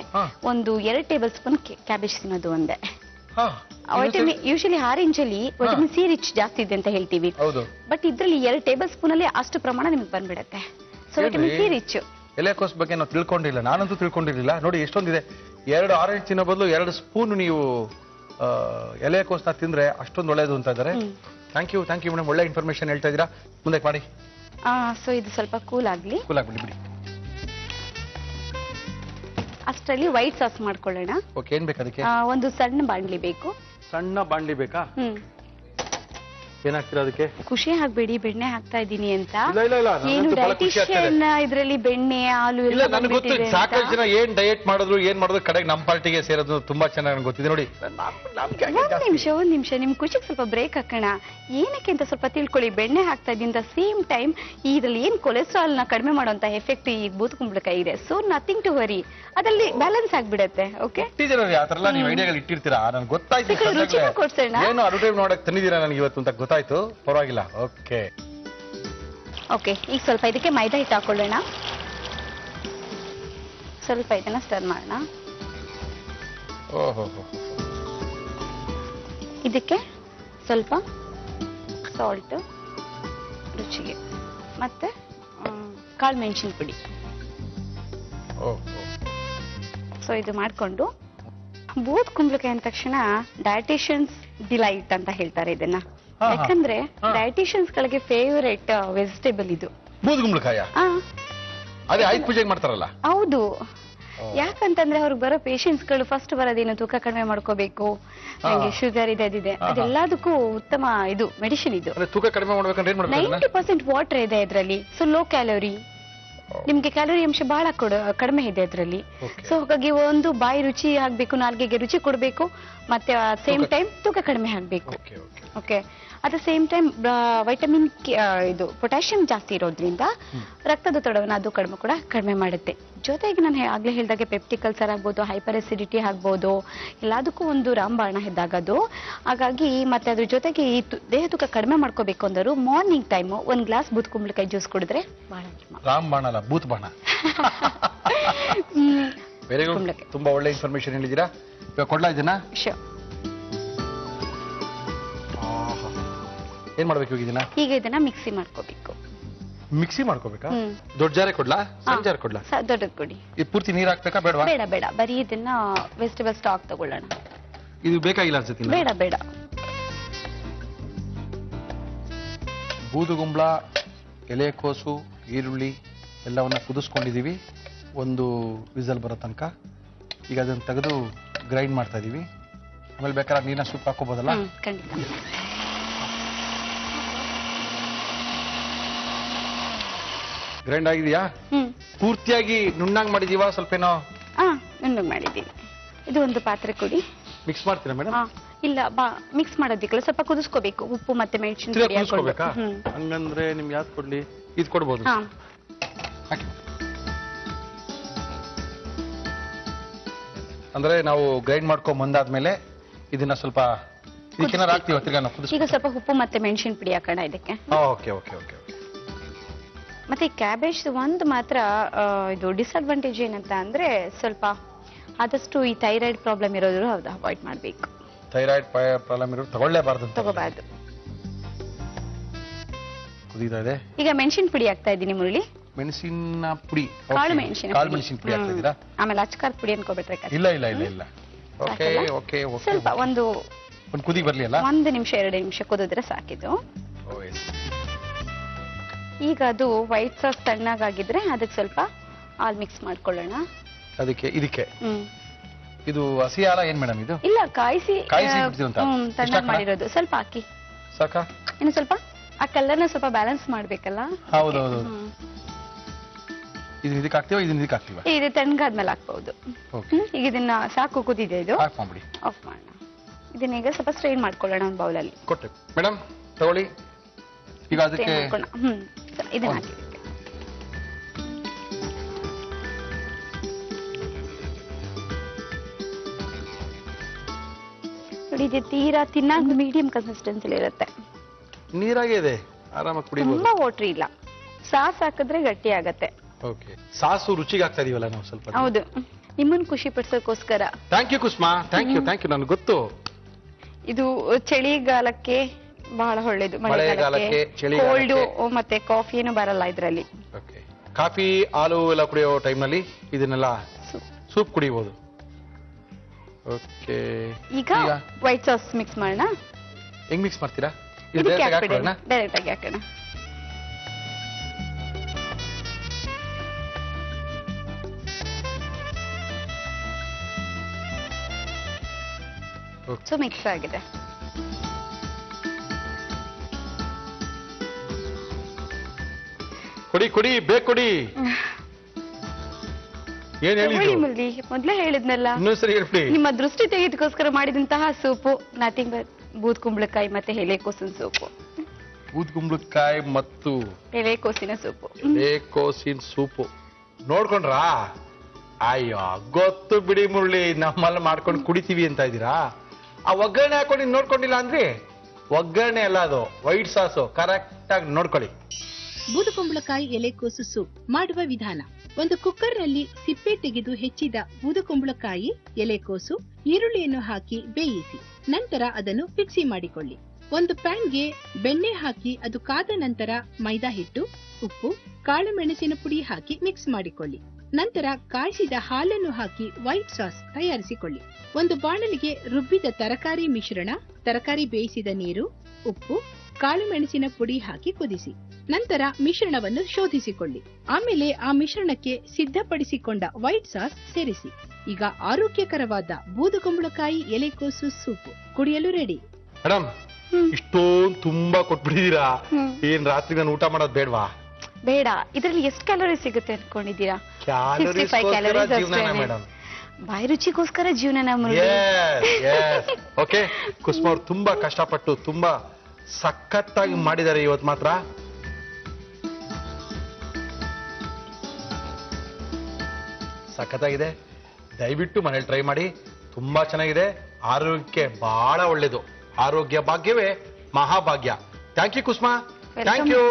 ಒಂದು 2 ಟೇಬಲ್ ಸ್ಪೂನ್ ಕ್ಯಾಬೇಜ್ ತಿನ್ನೋದು ಒಂದೇ. ವೈಟಮಿನ್ ಯೂಶಲಿ ಆರೆಂಜ್ ಅಲ್ಲಿ ವೈಟಮಿನ್ ಸಿ ರಿಚ್ ಜಾಸ್ತಿ ಇದೆ ಅಂತ ಹೇಳ್ತೀವಿ, ಬಟ್ ಇದ್ರಲ್ಲಿ 2 ಟೇಬಲ್ ಸ್ಪೂನ್ ಅಲ್ಲಿ ಅಷ್ಟು ಪ್ರಮಾಣ ನಿಮ್ಗೆ ಬಂದ್ಬಿಡತ್ತೆ. So vitamin C rich. ಎಲೆಕೋಸ್ ಬಗ್ಗೆ ನಾವು ತಿಳ್ಕೊಂಡಿಲ್ಲ, ನಾನಂತೂ ತಿಳ್ಕೊಂಡಿರ್ಲಿಲ್ಲ. ನೋಡಿ ಎಷ್ಟೊಂದಿದೆ. 2 ಆರೆಂಜ್ ತಿನ್ನೋ ಬದಲು 2 ಸ್ಪೂನ್ ನೀವು ಎಲೆಕೋಸ್ನ ತಿಂದ್ರೆ ಅಷ್ಟೊಂದು ಒಳ್ಳೇದು ಅಂತ ಇದ್ದಾರೆ. ಥ್ಯಾಂಕ್ ಯು ಮೇಡಮ್, ಒಳ್ಳೆ ಇನ್ಫಾರ್ಮೇಶನ್ ಹೇಳ್ತಾ ಇದ್ದೀರಾ. ಮುಂದೆ ಮಾಡಿ. ಸೊ ಇದು ಸ್ವಲ್ಪ ಕೂಲ್ ಆಗ್ಲಿ ಬಿಡಿ. ಅಷ್ಟರಲ್ಲಿ ವೈಟ್ ಸಾಸ್ ಮಾಡ್ಕೊಳ್ಳೋಣ. ಓಕೆ, ಏನ್ ಬೇಕು ಅದಕ್ಕೆ? ಒಂದು ಸಣ್ಣ ಬಾಂಡ್ಲಿ ಬೇಕು. ಸಣ್ಣ ಬಾಂಡ್ಲಿ ಬೇಕಾ? ಏನಾಗ್ತೀರಾ ಅದಕ್ಕೆ? ಖುಷಿ ಆಗ್ಬೇಡಿ, ಬೆಣ್ಣೆ ಹಾಕ್ತಾ ಇದ್ದೀನಿ ಅಂತ. ಇಲ್ಲ, ಏನು ಡೈಟಿಷಿಯನ್ ಇದ್ರಲ್ಲಿ ಬೆಣ್ಣೆ ಹಾಲು ಇಲ್ಲ ನನಗೆ ಗೊತ್ತು. ಸಾಕಷ್ಟು ಜನ ಏನ್ ಡಯಟ್ ಮಾಡಿದ್ರು ಕಡೆಗೆ ನಮ್ಮ ಪಾರ್ಟಿಗೆ ಸೇರೋದು ತುಂಬಾ ಚೆನ್ನಾಗಿ ಗೊತ್ತಿದೆ. ನೋಡಿ ಒಂದ್ ನಿಮಿಷ ನಿಮ್ ಖುಷಿಗೆ ಸ್ವಲ್ಪ ಬ್ರೇಕ್ ಹಾಕೋಣ. ಏನಕ್ಕೆ ಅಂತ ಸ್ವಲ್ಪ ತಿಳ್ಕೊಳ್ಳಿ. ಬೆಣ್ಣೆ ಹಾಕ್ತಾ ಇದ್ದಿಂದ ಸೇಮ್ ಟೈಮ್ ಇದ್ರಲ್ಲಿ ಏನ್ ಕೊಲೆಸ್ಟ್ರಾಲ್ ನ ಕಡಿಮೆ ಮಾಡುವಂತ ಎಫೆಕ್ಟ್ ಈ ಬೂದು ಕುಂಬಳಕಾಯಿ ಇದೆ. ಸೊ ನಥಿಂಗ್ ಟು ವರಿ, ಅದ್ರಲ್ಲಿ ಬ್ಯಾಲೆನ್ಸ್ ಆಗ್ಬಿಡತ್ತೆ. ಓಕೆ, ಆತರ ನೀವು ಐಡಿಯಾಗಳು ಇಟ್ಟಿರ್ತೀರಾ, ನನ್ಗೆ ಗೊತ್ತಾಯ್ತು. ಕೊಡ್ಸೋಣ. ಏನು ಅಡ್ವರ್ಟೈಸ್ ನೋಡಕ್ ತಂದಿದ್ದೀರಾ ನನಗೆ ಇವತ್ತು ಅಂತ ಗೊತ್ತಾಯ್ತು. ಪರವಾಗಿಲ್ಲ. ಓಕೆ, ಈಗ ಸ್ವಲ್ಪ ಇದಕ್ಕೆ ಮೈದಾ ಹಿಟ್ಟು ಹಾಕೊಳ್ಳೋಣ. ಸ್ವಲ್ಪ ಇದನ್ನ ಸ್ಟರ್ ಮಾಡೋಣ. ಇದಕ್ಕೆ ಸ್ವಲ್ಪ ಸಾಲ್ಟ್ ರುಚಿಗೆ, ಮತ್ತೆ ಕಾಳು ಮೆಣಸಿನ ಪುಡಿ. ಸೊ ಇದು ಮಾಡ್ಕೊಂಡು, ಬೂದ್ ಕುಂಬಳಕಾಯಿ ಅಂದ ತಕ್ಷಣ ಡಯಟಿಷಿಯನ್ಸ್ ಡಿಲೈಟ್ ಅಂತ ಹೇಳ್ತಾರೆ ಇದನ್ನ. ಯಾಕಂದ್ರೆ ಡಯಟಿಷಿಯನ್ಸ್ ಗಳಿಗೆ ಫೇವರೇಟ್ ವೆಜಿಟೇಬಲ್ ಇದು ಬೂದ್ ಕುಂಬಳಕಾಯ. ಅದೇ ಆಯುಧ ಪೂಜೆಗೆ ಮಾಡ್ತಾರಲ್ಲ. ಹೌದು. ಯಾಕಂತಂದ್ರೆ ಅವ್ರಿಗೆ ಬರೋ ಪೇಷಂಟ್ಸ್ ಗಳು ಫಸ್ಟ್ ಬರೋದೇನು, ತೂಕ ಕಡಿಮೆ ಮಾಡ್ಕೋಬೇಕು, ನಂಗೆ ಶುಗರ್ ಇದೆ, ಅದೆಲ್ಲದಕ್ಕೂ ಉತ್ತಮ ಇದು ಮೆಡಿಸಿನ್ ಇದು. ತೂಕ ಕಡಿಮೆ ಮಾಡ್ಬೇಕಂದ್ರೆ 90% ವಾಟರ್ ಇದೆ ಇದರಲ್ಲಿ. ಸೊ ಲೋ ಕ್ಯಾಲೋರಿ, ನಿಮ್ಗೆ ಕ್ಯಾಲೋರಿ ಅಂಶ ಬಹಳ ಕಡಿಮೆ ಇದೆ ಅದರಲ್ಲಿ. ಸೊ ಹಾಗಾಗಿ ಒಂದು ಬಾಯಿ ರುಚಿ ಆಗ್ಬೇಕು, ನಾಲ್ಗೆಗೆ ರುಚಿ ಕೊಡ್ಬೇಕು, ಮತ್ತೆ ಸೇಮ್ ಟೈಮ್ ತೂಕ ಕಡಿಮೆ ಆಗ್ಬೇಕು. Okay, at the same time vitamin ಇದು ಪೊಟ್ಯಾಷಿಯಂ ಜಾಸ್ತಿ ಇರೋದ್ರಿಂದ ರಕ್ತದೊತ್ತಡವನ್ನು ಅದು ಕಡಿಮೆ ಮಾಡುತ್ತೆ. ಜೊತೆಗೆ ನಾನು ಆಗ್ಲೇ ಹೇಳಿದಾಗೆ ಪೆಪ್ಟಿಕ್ ಅಲ್ಸರ್ ಆಗ್ಬೋದು, ಹೈಪರ್ ಅಸಿಡಿಟಿ ಆಗ್ಬೋದು, ಎಲ್ಲದಕ್ಕೂ ಒಂದು ರಾಮಬಾಣ ಇದ್ದಾಗದು. ಹಾಗಾಗಿ ಮತ್ತೆ ಅದ್ರ ಜೊತೆಗೆ ಈ ದೇಹ ತೂಕ ಕಡಿಮೆ ಮಾಡ್ಕೋಬೇಕು ಅಂದರು ಮಾರ್ನಿಂಗ್ ಟೈಮ್ 1 ಗ್ಲಾಸ್ ಬೂದ್ ಕುಂಬಳಕಾಯಿ ಜ್ಯೂಸ್ ಕುಡಿದ್ರೆ ಬಹಳ ರಾಮಬಾಣ ಅಲ್ಲ, ಬೂತ್ ಬಾಣ. ವೆರಿ ಗುಡ್, ತುಂಬಾ ಒಳ್ಳೆ ಇನ್ಫಾರ್ಮೇಶನ್ ಹೇಳಿದ್ದೀರಾ. ಇವಾಗ ಕೊಡ್ಲಾ ಇದನ್ನ? ಏನ್ ಮಾಡ್ಬೇಕು ಇದನ್ನ? ಈಗ ಇದನ್ನ ಮಿಕ್ಸಿ ಮಾಡ್ಕೋಬೇಕು. ಮಿಕ್ಸಿ ಮಾಡ್ಕೋಬೇಕಾ? ದೊಡ್ಡ ಜಾರೆ ಕೊಡ್ಲಾ, ಸಣ್ಣ ಜಾರೆ ಕೊಡ್ಲಾ? ದೊಡ್ಡದು ಕೊಡಿ. ಇದು ಪೂರ್ತಿ ನೀರ್ ಹಾಕ್ಬೇಕಾ ಬೇಡವಾ? ಬೇಡ, ಬರೀ ಇದನ್ನ ವೆಜಿಟೇಬಲ್ ಸ್ಟಾಕ್ ತಗೊಳ್ಳೋಣ. ಇದು ಬೇಕಾಗಿಲ್ಲ ಅನ್ಸುತ್ತೆ. ಬೇಡ. ಬೂದುಗುಂಬಳ, ಎಲೆಕೋಸು, ಈರುಳ್ಳಿ ಎಲ್ಲವನ್ನ ಕುದಿಸ್ಕೊಂಡಿದೀವಿ ಒಂದು ವಿಸಲ್ ಬರೋ ತನಕ. ಈಗ ಅದನ್ನ ತೆಗೆದು ಗ್ರೈಂಡ್ ಮಾಡ್ತಾ ಇದೀವಿ. ಆಮೇಲೆ ಬೇಕಾದ್ರೆ ನೀರಿನ ಸೂಪ್ ಹಾಕೋಬೋದಲ್ಲ? ಖಂಡಿತ. ಗ್ರೈಂಡ್ ಆಗಿದೆಯಾ? ಪೂರ್ತಿಯಾಗಿ ನುಣ್ಣಾಗಿ ಮಾಡಿದೀವಾ? ಸ್ವಲ್ಪ ಏನೋ ನುಣ್ಣಗೆ ಮಾಡಿದ್ದೀವಿ. ಇದು ಒಂದು ಪಾತ್ರೆ ಕೊಡಿ. ಮಿಕ್ಸ್ ಮಾಡ್ತೀರಾ ಮೇಡಮ್? ಇಲ್ಲ, ಮಿಕ್ಸ್ ಮಾಡೋದಿಕ್ಕಲ್ಲ, ಸ್ವಲ್ಪ ಕುದಿಸ್ಕೋಬೇಕು. ಉಪ್ಪು ಮತ್ತೆ ಮೆಣಸಿನ ಪುಡಿ ಹಾಕೋಬೇಕಾ? ಹಂಗಂದ್ರೆ ನಿಮ್ಗೆ ಯಾವ್ದು ಕೊಡ್ಲಿ? ಇದು ಕೊಡ್ಬೋದು. ಅಂದ್ರೆ ನಾವು ಗ್ರೈಂಡ್ ಮಾಡ್ಕೊಂಡ್ ಬಂದಾದ್ಮೇಲೆ ಇದನ್ನ ಸ್ವಲ್ಪ ಇದಕ್ಕೇನಾರು ಹಾಕ್ತೀವಿ ತಿರ್ಗಾ ನಾವು. ಈಗ ಸ್ವಲ್ಪ ಉಪ್ಪು ಮತ್ತೆ ಮೆಣಸಿನ ಪುಡಿ ಹಾಕೋಣ ಇದಕ್ಕೆ. ಓಕೆ. ಮತ್ತೆ ಕ್ಯಾಬೇಜ್ ಒಂದು ಮಾತ್ರ ಇದು ಡಿಸ್ಅಡ್ವಾಂಟೇಜ್ ಏನಂತ ಅಂದ್ರೆ ಸ್ವಲ್ಪ ಆದಷ್ಟು ಈ ಥೈರಾಯ್ಡ್ ಪ್ರಾಬ್ಲಮ್ ಇರೋದ್ರು ಅವಾಯ್ಡ್ ಮಾಡಬೇಕು. ಥೈರಾಯ್ಡ್ ಪ್ರಾಬ್ಲಮ್ ಇರೋರು ತಗೊಳ್ಳೇಬಾರ್ದು. ತಗೋಬಾರ್ದು. ಕುದೀತಾ ಇದೆ. ಈಗ ಮೆಣಸಿನ ಪುಡಿ ಹಾಕ್ತಾ ಇದ್ದೀನಿ ಮುರಳಿ. ಮೆಣಸಿನ ಪುಡಿ. ಕಾಳು ಮೆಣಸಿನ ಪುಡಿ ಹಾಕ್ತಾ ಇದ್ದೀರಾ? ಆಮೇಲೆ ಅಚ್ಕಾರದ ಪುಡಿ ಅನ್ಕೋಬಿಟ್ರೆ ಇಲ್ಲ ಇಲ್ಲ ಇಲ್ಲ ಇಲ್ಲ. Okay okay okay. ಸ್ವಲ್ಪ ಒಂದು ಕುದಿ ಬರ್ಲಿ ಅಲ್ಲ. 1 ನಿಮಿಷ 2 ನಿಮಿಷ ಕುದಿದ್ರೆ ಸಾಕಿದು. ಈಗ ಅದು ವೈಟ್ ಸಾಸ್ ತಣ್ಣಗಾಗಿದ್ರೆ ಅದಕ್ಕೆ ಸ್ವಲ್ಪ ಹಾಲು ಮಿಕ್ಸ್ ಮಾಡ್ಕೊಳ್ಳೋಣ. ಇದಕ್ಕೆ ಇದು ಹಸಿ ಹಾಲ ಏನ್ ಮೇಡಮ್ ಇದು? ಇಲ್ಲ, ಕಾಯಿಸಿ ಬಿಡ್ತೀರಂತ? ತಣ್ಣಗೆ ಮಾಡಿರೋದು. ಸ್ವಲ್ಪ ಹಾಕಿ ಸಾಕಾ? ಇನ್ನು ಸ್ವಲ್ಪ ಆ ಕಲರ್ನ ಸ್ವಲ್ಪ ಬ್ಯಾಲೆನ್ಸ್ ಮಾಡ್ಬೇಕಲ್ಲ. ಹೌದೌದು. ಇದಕ್ಕೆ ಹಾಕ್ತೀವ, ಇದಕ್ಕೆ ಹಾಕ್ತೀವ? ಇದು ತಣ್ಣಗಾದ್ಮೇಲೆ ಹಾಕ್ಬಹುದು. ಈಗ ಇದನ್ನ ಸಾಕು, ಕುದಿದೆ ಇದು. ಆಫ್ ಮಾಡ್ಬಿಡಿ. ಆಫ್ ಮಾಡೋಣ. ಇದನ್ನೀಗ ಸ್ವಲ್ಪ ಸ್ಟ್ರೈನ್ ಮಾಡ್ಕೊಳ್ಳೋಣ ಒಂದು ಬೌಲಲ್ಲಿ. ಕೊಟ್ಟೆ ಮೇಡಮ್, ತಗೊಳ್ಳಿ. ಈಗ ಅದಕ್ಕೆ ಇದನ್ನ ಹಾಕಿ. ನೋಡಿ, ಇದು ತೀರಾ ತಿನ್ನಾಗ ಮೀಡಿಯಂ ಕನ್ಸಿಸ್ಟೆನ್ಸಿಲಿ ಇರುತ್ತೆ. ನೀರಾಗೆ ಇದೆ, ಆರಾಮಾಗಿ ಕುಡಿಬಹುದು. ತುಂಬಾ ವಾಟ್ರಿ ಇಲ್ಲ. ಸಾಸ್ ಹಾಕಿದ್ರೆ ಗಟ್ಟಿ ಆಗತ್ತೆ. ಓಕೆ. ಸಾಸು ರುಚಿಗೆ ಹಾಕ್ತಾ ಇದೀವಲ್ಲ ನಾವು ಸ್ವಲ್ಪ. ಹೌದು, ನಿಮ್ಮನ್ನ ಖುಷಿ ಪಡಿಸೋಕೋಸ್ಕರ. Thank you Kusuma, thank you ನನಗೆ ಗೊತ್ತು. ಇದು ಚಳಿಗಾಲಕ್ಕೆ ಬಹಳ ಒಳ್ಳೇದು. ಮಳೆಗಾಲಕ್ಕೆ, ಕೋಲ್ಡ್ ಮತ್ತೆ ಕಾಫಿ ಏನು ಬರಲ್ಲ ಇದರಲ್ಲಿ. ಓಕೆ. ಕಾಫಿ ಹಾಲು ಎಲ್ಲ ಕುಡಿಯೋ ಟೈಮ್ನಲ್ಲಿ ಇದನ್ನೆಲ್ಲ ಸೂಪ್ ಕುಡಿಬಹುದು. ಓಕೆ. ಈಗ ವೈಟ್ ಸಾಸ್ ಮಿಕ್ಸ್ ಮಾಡೋಣ. ಹೆಂಗ್ ಮಿಕ್ಸ್ ಮಾಡ್ತೀರಾ? ಡೈರೆಕ್ಟ್ ಆಗಿ ಹಾಕೋಣ. ಸೊ ಮಿಕ್ಸ್ ಆಗಿದೆ. ಕುಡಿ ಬೇಕು ಕುಡಿ. ಏನ್ ಹೇಳಿದ್ರು? ಮೊದ್ಲೇ ಹೇಳಿದ್ನಲ್ಲ, ಇನ್ನೊಂದ್ಸರಿ ಹೇಳ್ಬಿಡಿ. ನಿಮ್ಮ ದೃಷ್ಟಿ ತೆಗೆದಕ್ಕೋಸ್ಕರ ಮಾಡಿದಂತಹ ಸೂಪು ನಥಿಂಗ್ ಬಟ್ ಬೂದ್ ಕುಂಬಳಕಾಯಿ ಮತ್ತೆ ಎಲೆಕೋಸಿನ ಸೂಪು. ಬೂದ್ ಕುಂಬಳಕಾಯಿ ಮತ್ತು ಎಲೆಕೋಸಿನ ಸೂಪು. ಎಲೆಕೋಸಿನ ಸೂಪು ನೋಡ್ಕೊಂಡ್ರಾ? ಅಯ್ಯೋ ಗೊತ್ತು ಬಿಡಿ ಮುರಳಿ, ನಮ್ಮಲ್ಲಿ ಮಾಡ್ಕೊಂಡು ಕುಡಿತೀವಿ ಅಂತ ಇದ್ದೀರಾ. ಆ ಒಗ್ಗರಣೆ ಹಾಕೊಂಡು ನೋಡ್ಕೊಂಡಿಲ್ಲ ಅಂದ್ರೆ ಒಗ್ಗರಣೆ ಅಲ್ಲ, ಅದು ವೈಟ್ ಸಾಸು. ಕರೆಕ್ಟ್ ಆಗಿ ನೋಡ್ಕೊಳ್ಳಿ. ಬೂದುಕುಂಬಳಕಾಯಿ ಎಲೆಕೋಸು ಸೂಪ್ ಮಾಡುವ ವಿಧಾನ: ಒಂದು ಕುಕ್ಕರ್ನಲ್ಲಿ ಸಿಪ್ಪೆ ತೆಗೆದು ಹೆಚ್ಚಿದ ಬೂದುಕುಂಬಳಕಾಯಿ, ಎಲೆಕೋಸು, ಈರುಳ್ಳಿಯನ್ನು ಹಾಕಿ ಬೇಯಿಸಿ ನಂತರ ಅದನ್ನು ಮಿಕ್ಸಿ ಮಾಡಿಕೊಳ್ಳಿ. ಒಂದು ಪ್ಯಾನ್ಗೆ ಬೆಣ್ಣೆ ಹಾಕಿ ಅದು ಕಾದ ನಂತರ ಮೈದಾ ಹಿಟ್ಟು, ಉಪ್ಪು, ಕಾಳು ಮೆಣಸಿನ ಪುಡಿ ಹಾಕಿ ಮಿಕ್ಸ್ ಮಾಡಿಕೊಳ್ಳಿ. ನಂತರ ಕಾಯಿಸಿದ ಹಾಲನ್ನು ಹಾಕಿ ವೈಟ್ ಸಾಸ್ ತಯಾರಿಸಿಕೊಳ್ಳಿ. ಒಂದು ಬಾಣಲಿಗೆ ರುಬ್ಬಿದ ತರಕಾರಿ ಮಿಶ್ರಣ, ತರಕಾರಿ ಬೇಯಿಸಿದ ನೀರು, ಉಪ್ಪು, ಕಾಳು ಮೆಣಸಿನ ಪುಡಿ ಹಾಕಿ ಕುದಿಸಿ. ನಂತರ ಮಿಶ್ರಣವನ್ನು ಶೋಧಿಸಿಕೊಳ್ಳಿ. ಆಮೇಲೆ ಆ ಮಿಶ್ರಣಕ್ಕೆ ಸಿದ್ಧಪಡಿಸಿಕೊಂಡ ವೈಟ್ ಸಾಸ್ ಸೇರಿಸಿ. ಈಗ ಆರೋಗ್ಯಕರವಾದ ಬೂದುಕುಂಬಳಕಾಯಿ ಎಲೆಕೋಸು ಸೂಪು ಕುಡಿಯಲು ರೆಡಿ. ಮೇಡಮ್, ಇಷ್ಟೊಂದು ತುಂಬಾ ಕೊಟ್ಬಿಟ್ಟಿದೀರಾ. ಏನ್ ರಾತ್ರಿ ನಾನು ಊಟ ಮಾಡೋದು ಬೇಡವಾ? ಬೇಡ. ಇದರಲ್ಲಿ ಎಷ್ಟು ಕ್ಯಾಲೋರಿ ಸಿಗುತ್ತೆ ಅನ್ಕೊಂಡಿದ್ದೀರಾ? Calories madam. ಬಾಯಿ ರುಚಿಗೋಸ್ಕರ ಜೀವನ. ಓಕೆ. ಕುಸುಮ ಅವ್ರು ತುಂಬಾ ಕಷ್ಟಪಟ್ಟು ತುಂಬಾ ಸಖತ್ತಾಗಿ ಮಾಡಿದ್ದಾರೆ ಇವತ್ತು ಮಾತ್ರ. ಸಖತ್ತಾಗಿದೆ. ದಯವಿಟ್ಟು ಮನೇಲಿ ಟ್ರೈ ಮಾಡಿ. ತುಂಬಾ ಚೆನ್ನಾಗಿದೆ. ಆರೋಗ್ಯಕ್ಕೆ ಬಹಳ ಒಳ್ಳೇದು. ಆರೋಗ್ಯ ಭಾಗ್ಯವೇ ಮಹಾಭಾಗ್ಯ. Thank you Kusuma, thank you.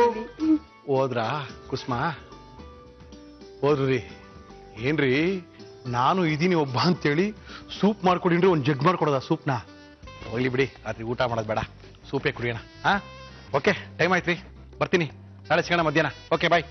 ಹೋದ್ರಾ ಕುಸುಮಾ? ಹೋದ್ರಿ. ಏನ್ರಿ, ನಾನು ಇದೀನಿ ಒಬ್ಬ ಅಂತೇಳಿ ಸೂಪ್ ಮಾಡ್ಕೊಡಿನ್ರಿ. ಒಂದು ಜಗ್ ಮಾಡ್ಕೊಡೋದ ಸೂಪ್ನ? ಹೋಗ್ಲಿ ಬಿಡಿ, ರಾತ್ರಿ ಊಟ ಮಾಡೋದು ಬೇಡ, ಸೂಪೇ ಕುಡಿಯೋಣ. ಓಕೆ, ಟೈಮ್ ಆಯ್ತ್ರಿ, ಬರ್ತೀನಿ. ನಾಳೆ ಸಿಗೋಣ ಮಧ್ಯಾಹ್ನ. ಓಕೆ, ಬಾಯ್.